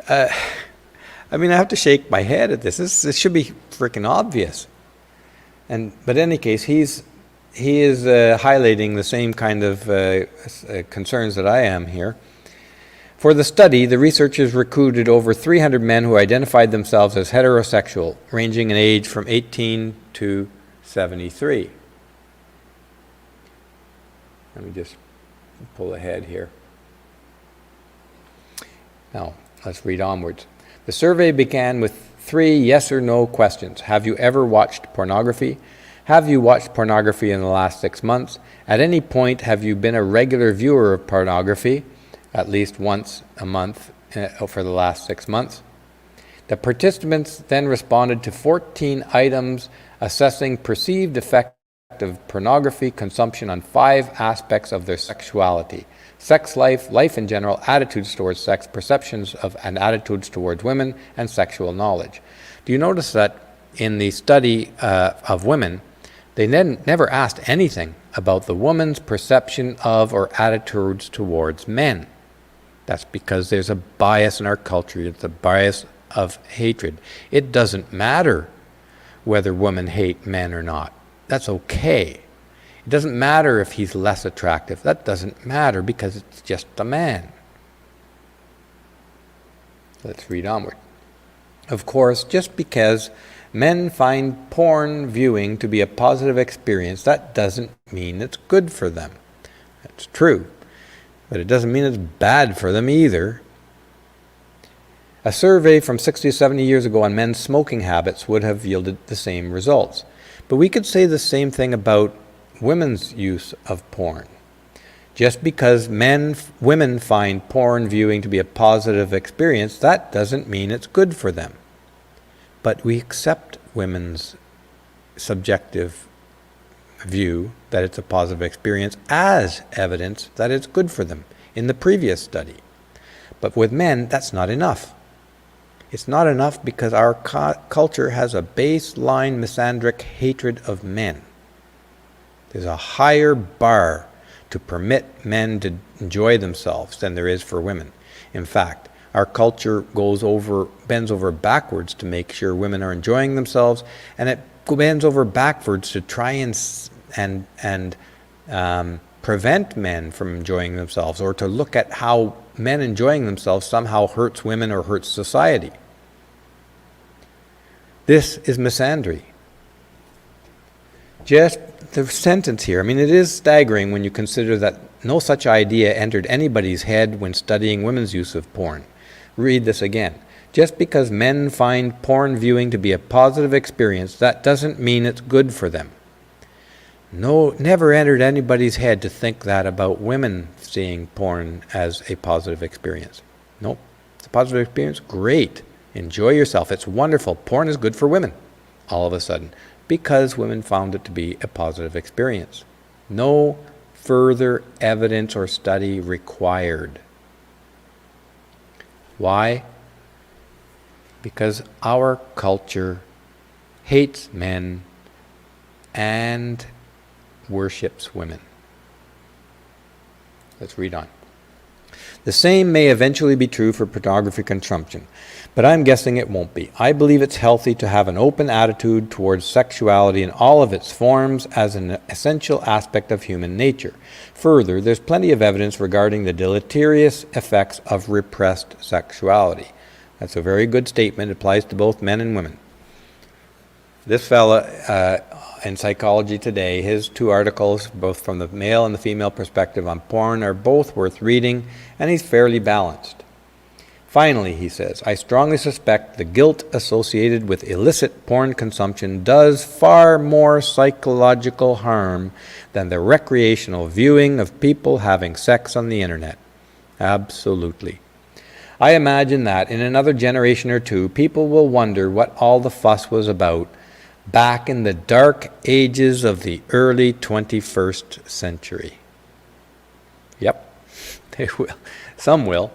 I mean, I have to shake my head at this. This should be freaking obvious. But in any case, he is highlighting the same kind of concerns that I am here. For the study, the researchers recruited over 300 men who identified themselves as heterosexual, ranging in age from 18 to 73. Let me just pull ahead here. Now, let's read onwards. The survey began with 3 yes or no questions. Have you ever watched pornography? Have you watched pornography in the last 6 months? At any point, have you been a regular viewer of pornography, at least once a month for the last 6 months? The participants then responded to 14 items assessing perceived effect of pornography consumption on 5 aspects of their sexuality: sex life, life in general, attitudes towards sex, perceptions of and attitudes towards women, and sexual knowledge. Do you notice that in the study of women, they never asked anything about the woman's perception of or attitudes towards men? That's because there's a bias in our culture. It's a bias of hatred. It doesn't matter whether women hate men or not. That's okay. It doesn't matter if he's less attractive. That doesn't matter because it's just a man. Let's read onward. Of course, just because men find porn viewing to be a positive experience, that doesn't mean it's good for them. That's true. But it doesn't mean it's bad for them either. A survey from 60 to 70 years ago on men's smoking habits would have yielded the same results. But we could say the same thing about women's use of porn. Just because women find porn viewing to be a positive experience, that doesn't mean it's good for them. But we accept women's subjective view that it's a positive experience as evidence that it's good for them in the previous study. But with men, that's not enough. It's not enough because our culture has a baseline misandric hatred of men. There's a higher bar to permit men to enjoy themselves than there is for women. In fact, our culture bends over backwards to make sure women are enjoying themselves, and it bends over backwards to try and prevent men from enjoying themselves, or to look at how men enjoying themselves somehow hurts women or hurts society. This is misandry. Just the sentence here, I mean, it is staggering when you consider that no such idea entered anybody's head when studying women's use of porn. Read this again. Just because men find porn viewing to be a positive experience, that doesn't mean it's good for them. No, never entered anybody's head to think that about women seeing porn as a positive experience. Nope. It's a positive experience? Great. Enjoy yourself. It's wonderful. Porn is good for women, all of a sudden, because women found it to be a positive experience. No further evidence or study required. Why? Because our culture hates men and worships women. Let's read on. The same may eventually be true for pornography consumption, but I'm guessing it won't be. I believe it's healthy to have an open attitude towards sexuality in all of its forms as an essential aspect of human nature. Further, there's plenty of evidence regarding the deleterious effects of repressed sexuality. That's a very good statement. It applies to both men and women. This fella in Psychology Today, his 2 articles, both from the male and the female perspective on porn, are both worth reading, and he's fairly balanced. Finally, he says, I strongly suspect the guilt associated with illicit porn consumption does far more psychological harm than the recreational viewing of people having sex on the internet. Absolutely. I imagine that in another generation or 2, people will wonder what all the fuss was about back in the dark ages of the early 21st century. Yep, they will. Some will.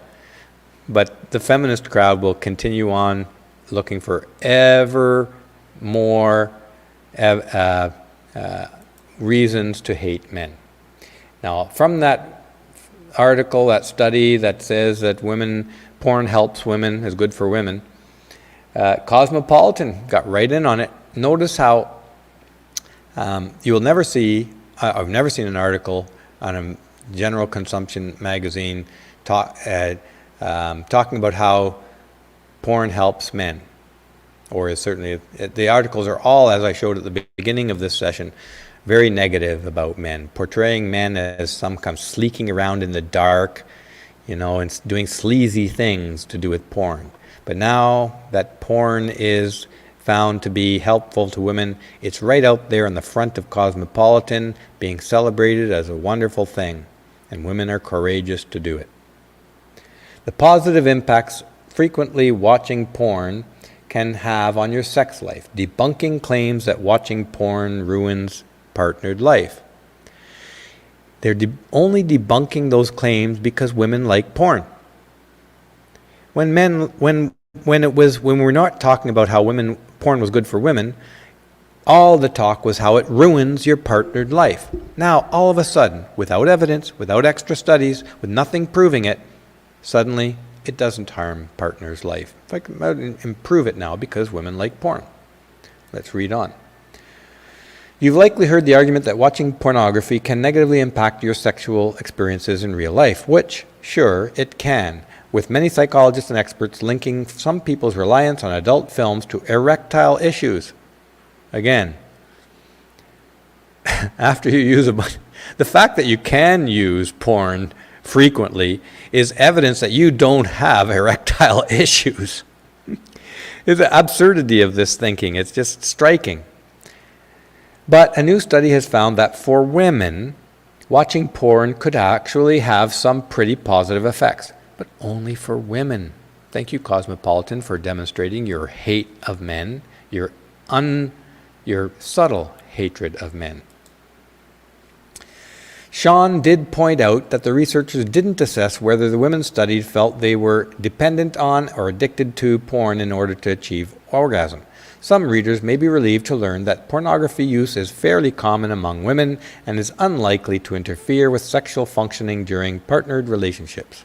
But the feminist crowd will continue on looking for ever more reasons to hate men. Now, from that article, that study that says that porn helps women, is good for women. Cosmopolitan got right in on it. Notice how you will never see, I've never seen an article on a general consumption magazine talking about how porn helps men. Or is certainly, the articles are all, as I showed at the beginning of this session, very negative about men, portraying men as some kind of sleeking around in the dark, and doing sleazy things to do with porn. But now that porn is found to be helpful to women, it's right out there in the front of Cosmopolitan, being celebrated as a wonderful thing, and women are courageous to do it. The positive impacts frequently watching porn can have on your sex life, debunking claims that watching porn ruins partnered life. They're only debunking those claims because women like porn. When we're not talking about how porn was good for women, all the talk was how it ruins your partnered life. Now, all of a sudden, without evidence, without extra studies, with nothing proving it, suddenly it doesn't harm partner's life. If I can improve it now because women like porn. Let's read on. You've likely heard the argument that watching pornography can negatively impact your sexual experiences in real life, which, sure, it can, with many psychologists and experts linking some people's reliance on adult films to erectile issues. Again, after you use the fact that you can use porn frequently is evidence that you don't have erectile issues. It's the absurdity of this thinking. It's just striking. But a new study has found that for women, watching porn could actually have some pretty positive effects, but only for women. Thank you, Cosmopolitan, for demonstrating your hate of men, your subtle hatred of men. Sean did point out that the researchers didn't assess whether the women studied felt they were dependent on or addicted to porn in order to achieve orgasm. Some readers may be relieved to learn that pornography use is fairly common among women and is unlikely to interfere with sexual functioning during partnered relationships.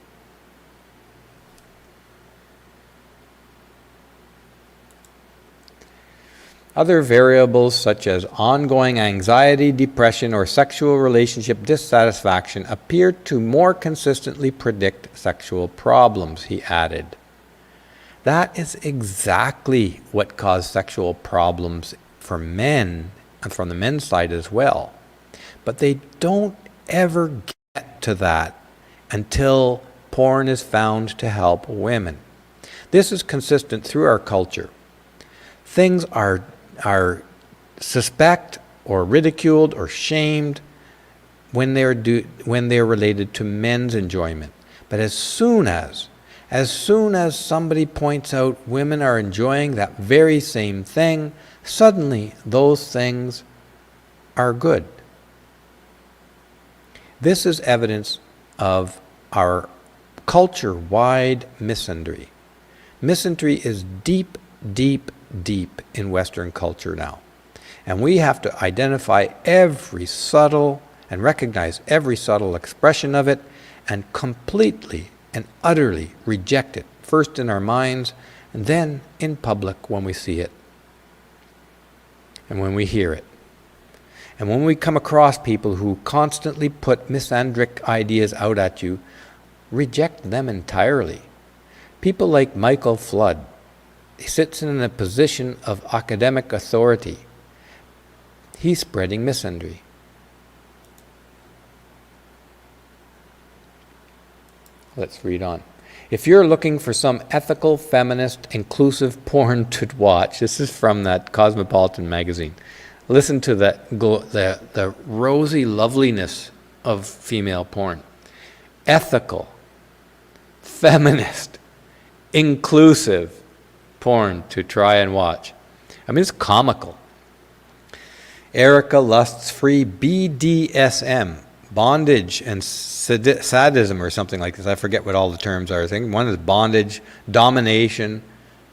Other variables such as ongoing anxiety, depression, or sexual relationship dissatisfaction appear to more consistently predict sexual problems, he added. That is exactly what caused sexual problems for men, and from the men's side as well. But they don't ever get to that until porn is found to help women. This is consistent through our culture. Things are suspect or ridiculed or shamed when they're related to men's enjoyment. But as soon as somebody points out women are enjoying that very same thing, suddenly those things are good. This is evidence of our culture-wide misandry. Misandry is deep, deep, deep in Western culture now. And we have to identify every subtle and recognize every subtle expression of it and completely and utterly reject it, first in our minds and then in public when we see it and when we hear it. And when we come across people who constantly put misandric ideas out at you, reject them entirely. People like Michael Flood. He sits in a position of academic authority. He's spreading misandry. Let's read on. If you're looking for some ethical, feminist, inclusive porn to watch, this is from that Cosmopolitan magazine. Listen to the rosy loveliness of female porn. Ethical, feminist, inclusive porn to try and watch. I mean, it's comical. Erica lusts free BDSM, bondage and sadism or something like this. I forget what all the terms are. I think one is bondage, domination,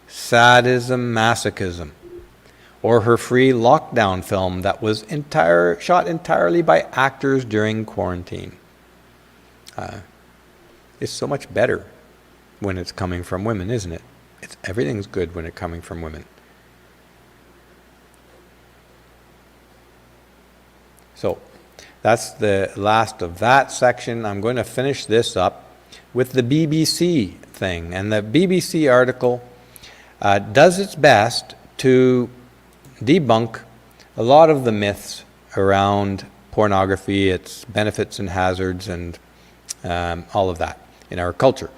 sadism, masochism. Or her free lockdown film that was shot entirely by actors during quarantine. is so much better when it's coming from women, isn't it? Everything's good when it's coming from women. So that's the last of that section. I'm going to finish this up with the BBC thing. And the BBC article does its best to debunk a lot of the myths around pornography, its benefits and hazards, and all of that in our culture.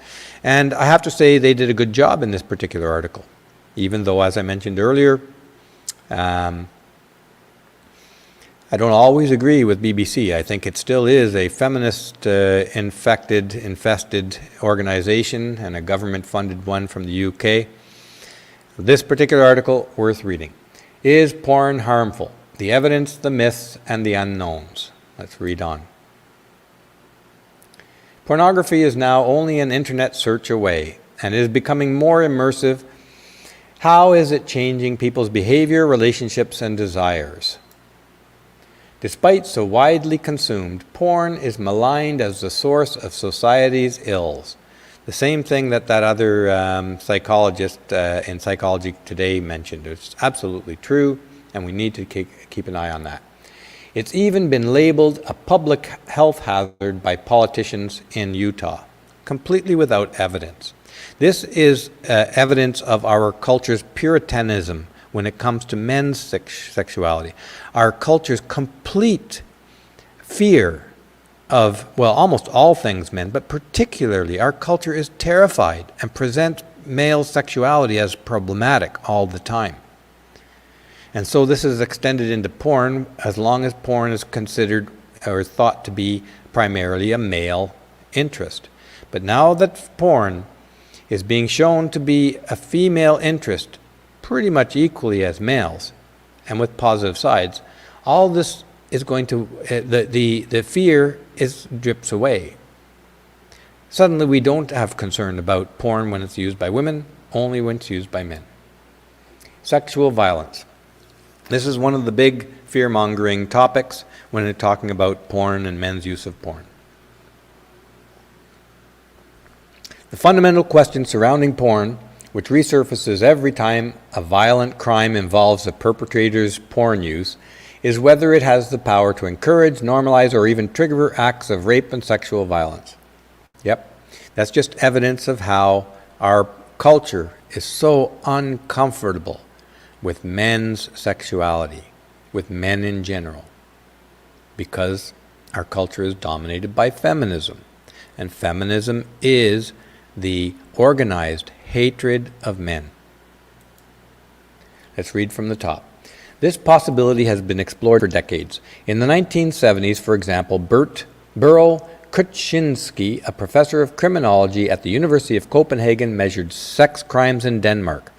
And I have to say they did a good job in this particular article, even though, as I mentioned earlier, I don't always agree with BBC. I think it still is a feminist infested organization, and a government-funded one from the UK. This particular article, worth reading. Is porn harmful? The evidence, the myths, and the unknowns. Let's read on. Pornography is now only an internet search away and is becoming more immersive. How is it changing people's behavior, relationships, and desires? Despite so widely consumed, porn is maligned as the source of society's ills. The same thing that other psychologist in Psychology Today mentioned. It's absolutely true, and we need to keep an eye on that. It's even been labeled a public health hazard by politicians in Utah, completely without evidence. This is evidence of our culture's puritanism when it comes to men's sexuality. Our culture's complete fear of, well, almost all things men, but particularly our culture is terrified and presents male sexuality as problematic all the time. And so this is extended into porn, as long as porn is considered or thought to be primarily a male interest. But now that porn is being shown to be a female interest pretty much equally as males, and with positive sides, all this is going to, the fear drips away. Suddenly we don't have concern about porn when it's used by women, only when it's used by men. Sexual violence. This is one of the big fear-mongering topics when we're talking about porn and men's use of porn. The fundamental question surrounding porn, which resurfaces every time a violent crime involves the perpetrator's porn use, is whether it has the power to encourage, normalize, or even trigger acts of rape and sexual violence. Yep, that's just evidence of how our culture is so uncomfortable with men's sexuality, with men in general, because our culture is dominated by feminism. And feminism is the organized hatred of men. Let's read from the top. This possibility has been explored for decades. In the 1970s, for example, Burl Kuczynski, a professor of criminology at the University of Copenhagen, measured sex crimes in Denmark,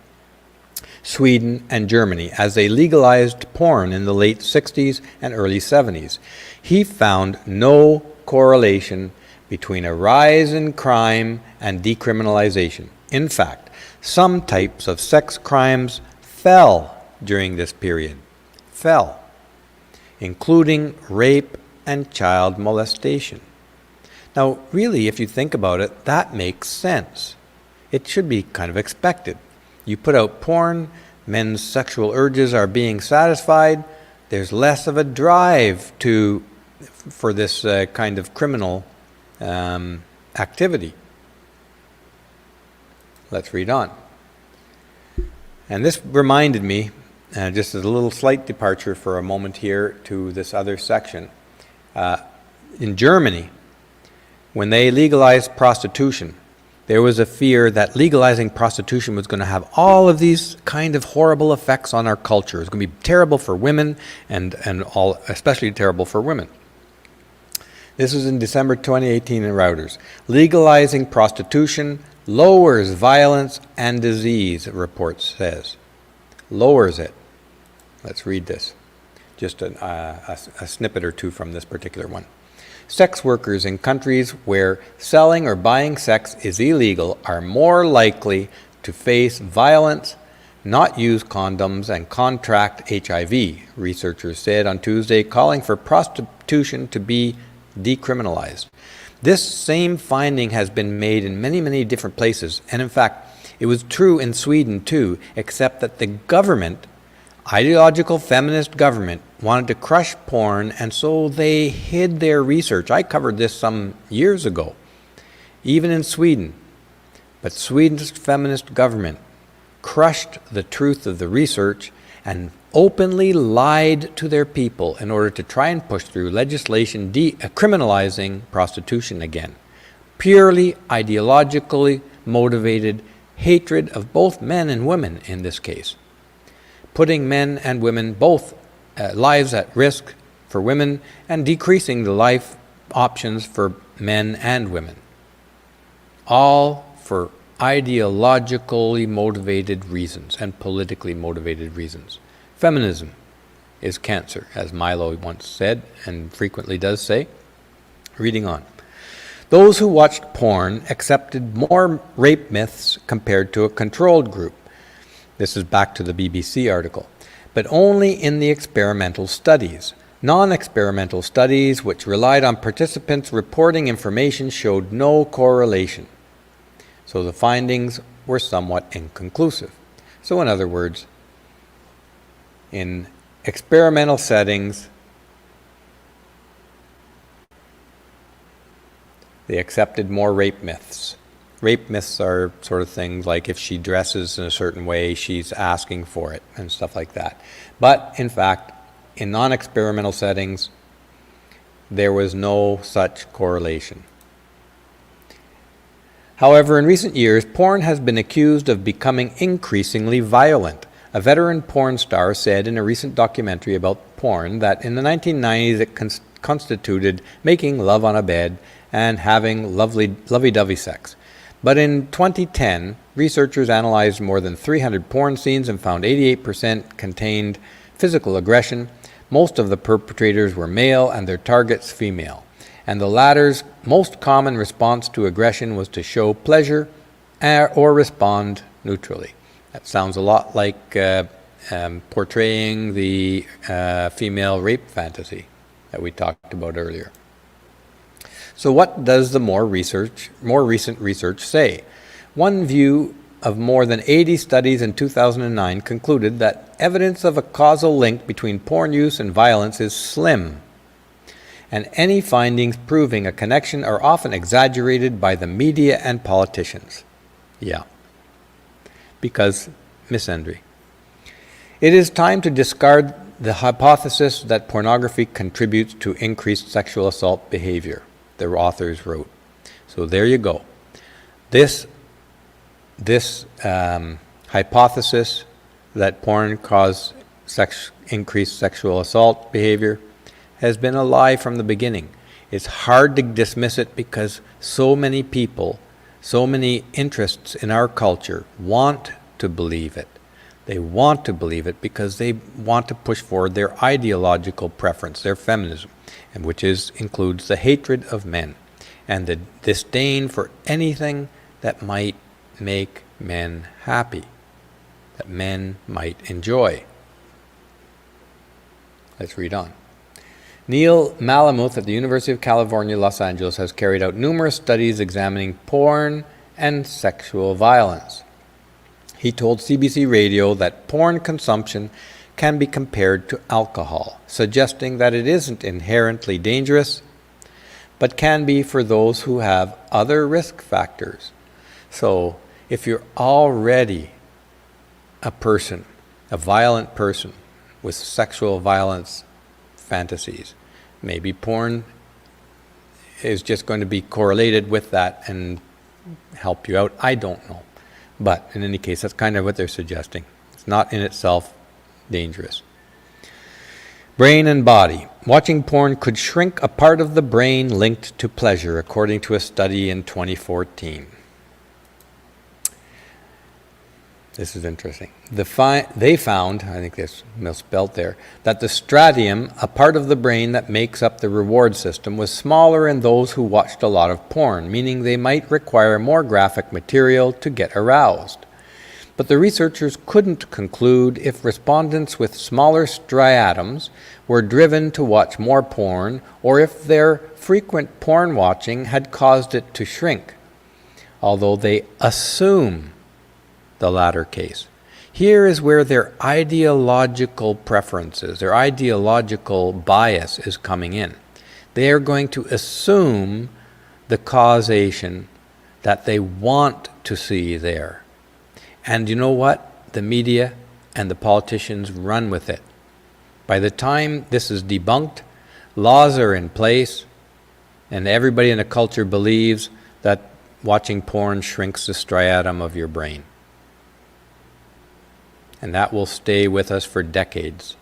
Sweden, and Germany as they legalized porn in the late 60s and early 70s. He found no correlation between a rise in crime and decriminalization. In fact, some types of sex crimes fell during this period, including rape and child molestation. Now, really, if you think about it, that makes sense. It should be kind of expected. You put out porn, men's sexual urges are being satisfied, there's less of a drive for this kind of criminal activity. Let's read on. And this reminded me, just as a little slight departure for a moment here to this other section. In Germany, when they legalized prostitution, there was a fear that legalizing prostitution was going to have all of these kind of horrible effects on our culture. It was going to be terrible for women and especially terrible for women. This was in December 2018 in Reuters. Legalizing prostitution lowers violence and disease, the report says. Lowers it. Let's read this. Just a snippet or two from this particular one. Sex workers in countries where selling or buying sex is illegal are more likely to face violence, not use condoms, and contract HIV, researchers said on Tuesday, calling for prostitution to be decriminalized. This same finding has been made in many, many different places. And in fact, it was true in Sweden too, except that the government, ideological feminist government, wanted to crush porn, and so they hid their research. I covered this some years ago, even in Sweden. But Sweden's feminist government crushed the truth of the research and openly lied to their people in order to try and push through legislation criminalizing prostitution again. Purely ideologically motivated hatred of both men and women in this case. Putting men and women both lives at risk for women and decreasing the life options for men and women. All for ideologically motivated reasons and politically motivated reasons. Feminism is cancer, as Milo once said and frequently does say. Reading on. Those who watched porn accepted more rape myths compared to a controlled group. This is back to the BBC article. But only in the experimental studies. Non-experimental studies, which relied on participants reporting information, showed no correlation. So the findings were somewhat inconclusive. So in other words, in experimental settings, they accepted more rape myths. Rape myths are sort of things like if she dresses in a certain way, she's asking for it and stuff like that. But in fact, in non-experimental settings, there was no such correlation. However, in recent years, porn has been accused of becoming increasingly violent. A veteran porn star said in a recent documentary about porn that in the 1990s it constituted making love on a bed and having lovey-dovey sex. But in 2010, researchers analyzed more than 300 porn scenes and found 88% contained physical aggression. Most of the perpetrators were male and their targets female. And the latter's most common response to aggression was to show pleasure or respond neutrally. That sounds a lot like portraying the female rape fantasy that we talked about earlier. So what does the more recent research say? One view of more than 80 studies in 2009 concluded that evidence of a causal link between porn use and violence is slim, and any findings proving a connection are often exaggerated by the media and politicians. Yeah, because misandry. It is time to discard the hypothesis that pornography contributes to increased sexual assault behavior, the authors wrote. So there you go. This hypothesis that porn causes increased sexual assault behavior has been a lie from the beginning. It's hard to dismiss it because so many people, so many interests in our culture want to believe it. They want to believe it because they want to push forward their ideological preference, their feminism, and which includes the hatred of men and the disdain for anything that might make men happy, that men might enjoy. Let's read on. Neil Malamuth at the University of California, Los Angeles has carried out numerous studies examining porn and sexual violence. He told CBC Radio that porn consumption can be compared to alcohol, suggesting that it isn't inherently dangerous, but can be for those who have other risk factors. So, if you're already a person, a violent person with sexual violence fantasies, maybe porn is just going to be correlated with that and help you out. I don't know. But in any case, that's kind of what they're suggesting. It's not in itself dangerous. Brain and body. Watching porn could shrink a part of the brain linked to pleasure, according to a study in 2014. This is interesting. They found, I think this misspelled there, that the stratium, a part of the brain that makes up the reward system, was smaller in those who watched a lot of porn, meaning they might require more graphic material to get aroused. But the researchers couldn't conclude if respondents with smaller striatoms were driven to watch more porn or if their frequent porn watching had caused it to shrink, although they assume the latter case. Here is where their ideological preferences, their ideological bias is coming in. They are going to assume the causation that they want to see there. And you know what? The media and the politicians run with it. By the time this is debunked, laws are in place, and everybody in the culture believes that watching porn shrinks the striatum of your brain. And that will stay with us for decades.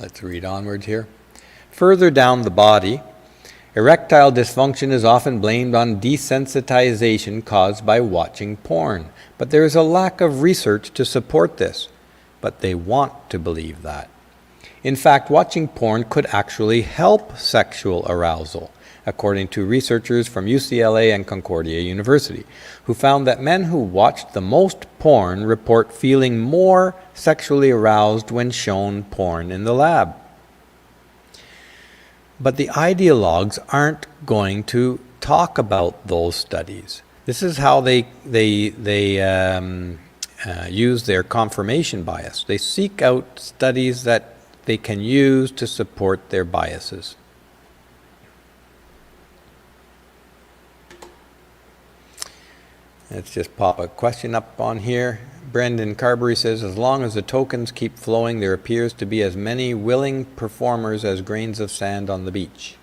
Let's read onwards here. Further down the body, erectile dysfunction is often blamed on desensitization caused by watching porn. But there is a lack of research to support this. But they want to believe that. In fact, watching porn could actually help sexual arousal, according to researchers from UCLA and Concordia University, who found that men who watched the most porn report feeling more sexually aroused when shown porn in the lab. But the ideologues aren't going to talk about those studies. This is how they use their confirmation bias. They seek out studies that they can use to support their biases. Let's just pop a question up on here. Brendan Carberry says, as long as the tokens keep flowing, there appears to be as many willing performers as grains of sand on the beach.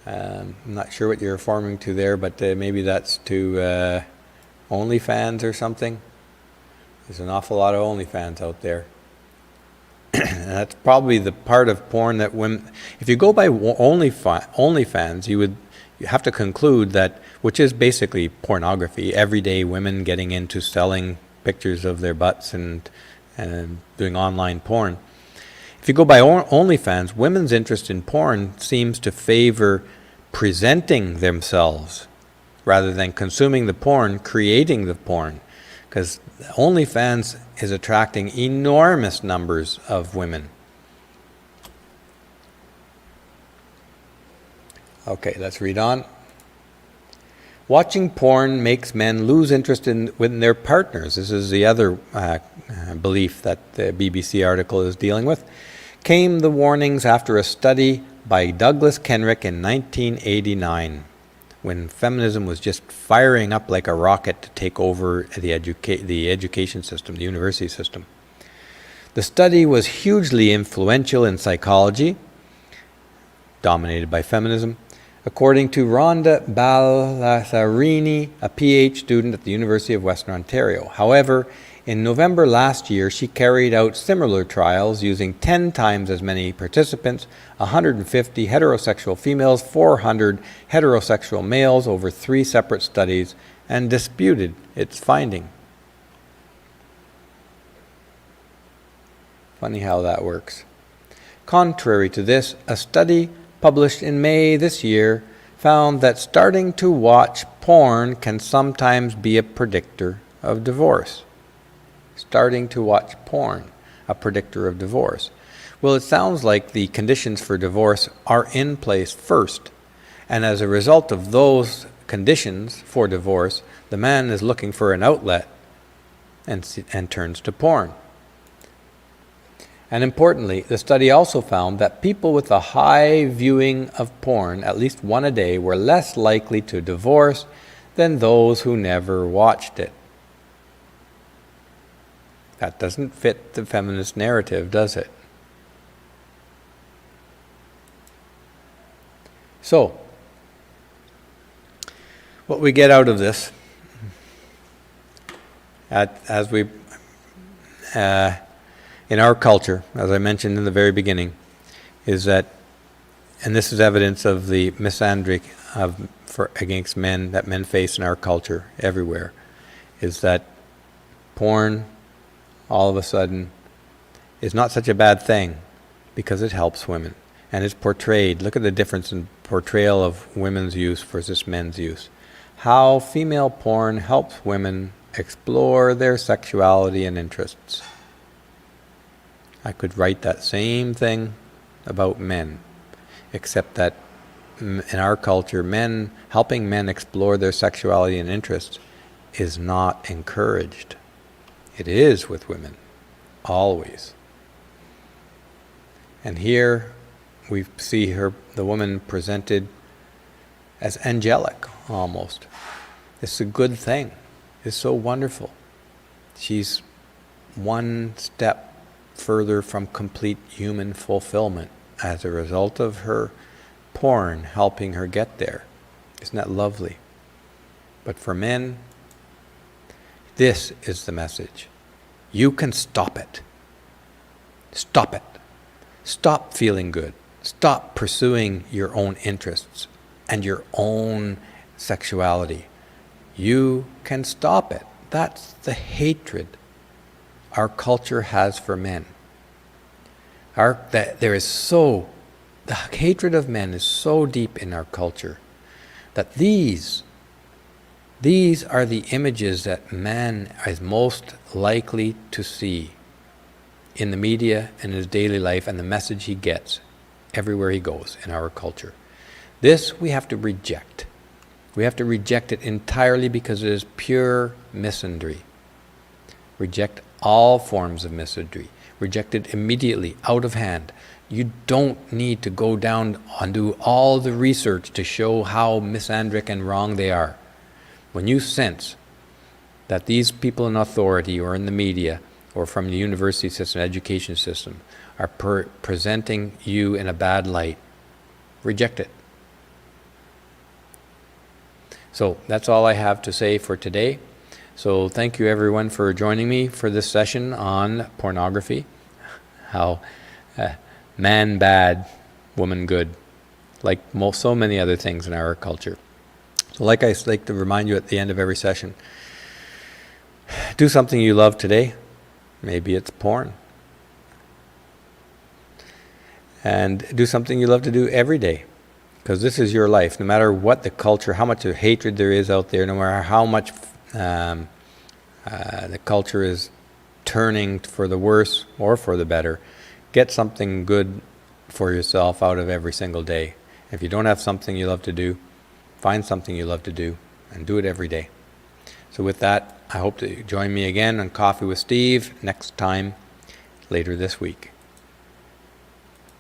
I'm not sure what you're referring to there, but maybe that's to OnlyFans or something. There's an awful lot of OnlyFans out there. And that's probably the part of porn that women, if you go by OnlyFans, you have to conclude that, which is basically pornography, everyday women getting into selling pictures of their butts and doing online porn. If you go by OnlyFans, women's interest in porn seems to favor presenting themselves rather than consuming the porn, creating the porn. Because OnlyFans is attracting enormous numbers of women. Okay, let's read on. Watching porn makes men lose interest in their partners. This is the other belief that the BBC article is dealing with. Came the warnings after a study by Douglas Kenrick in 1989, when feminism was just firing up like a rocket to take over the education system, the university system. The study was hugely influential in psychology, dominated by feminism, according to Rhonda Ballatharini, a PhD student at the University of Western Ontario. However, in November last year, she carried out similar trials using 10 times as many participants, 150 heterosexual females, 400 heterosexual males over 3 separate studies, and disputed its finding. Funny how that works. Contrary to this, a study published in May this year found that starting to watch porn can sometimes be a predictor of divorce. Starting to watch porn, a predictor of divorce. Well, it sounds like the conditions for divorce are in place first, and as a result of those conditions for divorce, the man is looking for an outlet and turns to porn. And importantly, the study also found that people with a high viewing of porn, at least one a day, were less likely to divorce than those who never watched it. That doesn't fit the feminist narrative, does it? So, what we get out of this, as we in our culture, as I mentioned in the very beginning, is that, and this is evidence of the misandry against men that men face in our culture everywhere, is that porn, all of a sudden, is not such a bad thing because it helps women. And it's portrayed, look at the difference in portrayal of women's use versus men's use. how female porn helps women explore their sexuality and interests. I could write that same thing about men, except that in our culture, helping men explore their sexuality and interests is not encouraged. It is with women, always. And here we see the woman presented as angelic, almost. It's a good thing. It's so wonderful. She's one step further from complete human fulfillment as a result of her porn helping her get there. Isn't that lovely? But for men, this is the message. You can stop it. Stop it. Stop feeling good. Stop pursuing your own interests and your own sexuality. You can stop it. That's the hatred our culture has for men. The hatred of men is so deep in our culture that these are the images that man is most likely to see in the media and in his daily life, and the message he gets everywhere he goes in our culture. This we have to reject. We have to reject it entirely because it is pure misandry. Reject all forms of misandry. Reject it immediately, out of hand. You don't need to go down and do all the research to show how misandric and wrong they are. When you sense that these people in authority or in the media or from the university system, education system, are presenting you in a bad light, reject it. So that's all I have to say for today. So thank you everyone for joining me for this session on pornography. How man bad, woman good, like so many other things in our culture. So like I like to remind you at the end of every session, do something you love today. Maybe it's porn. And do something you love to do every day. Because this is your life. No matter what the culture, how much of hatred there is out there, no matter how much the culture is turning for the worse or for the better, get something good for yourself out of every single day. If you don't have something you love to do, find something you love to do and do it every day. So with that, I hope that you join me again on Coffee with Steve next time, later this week.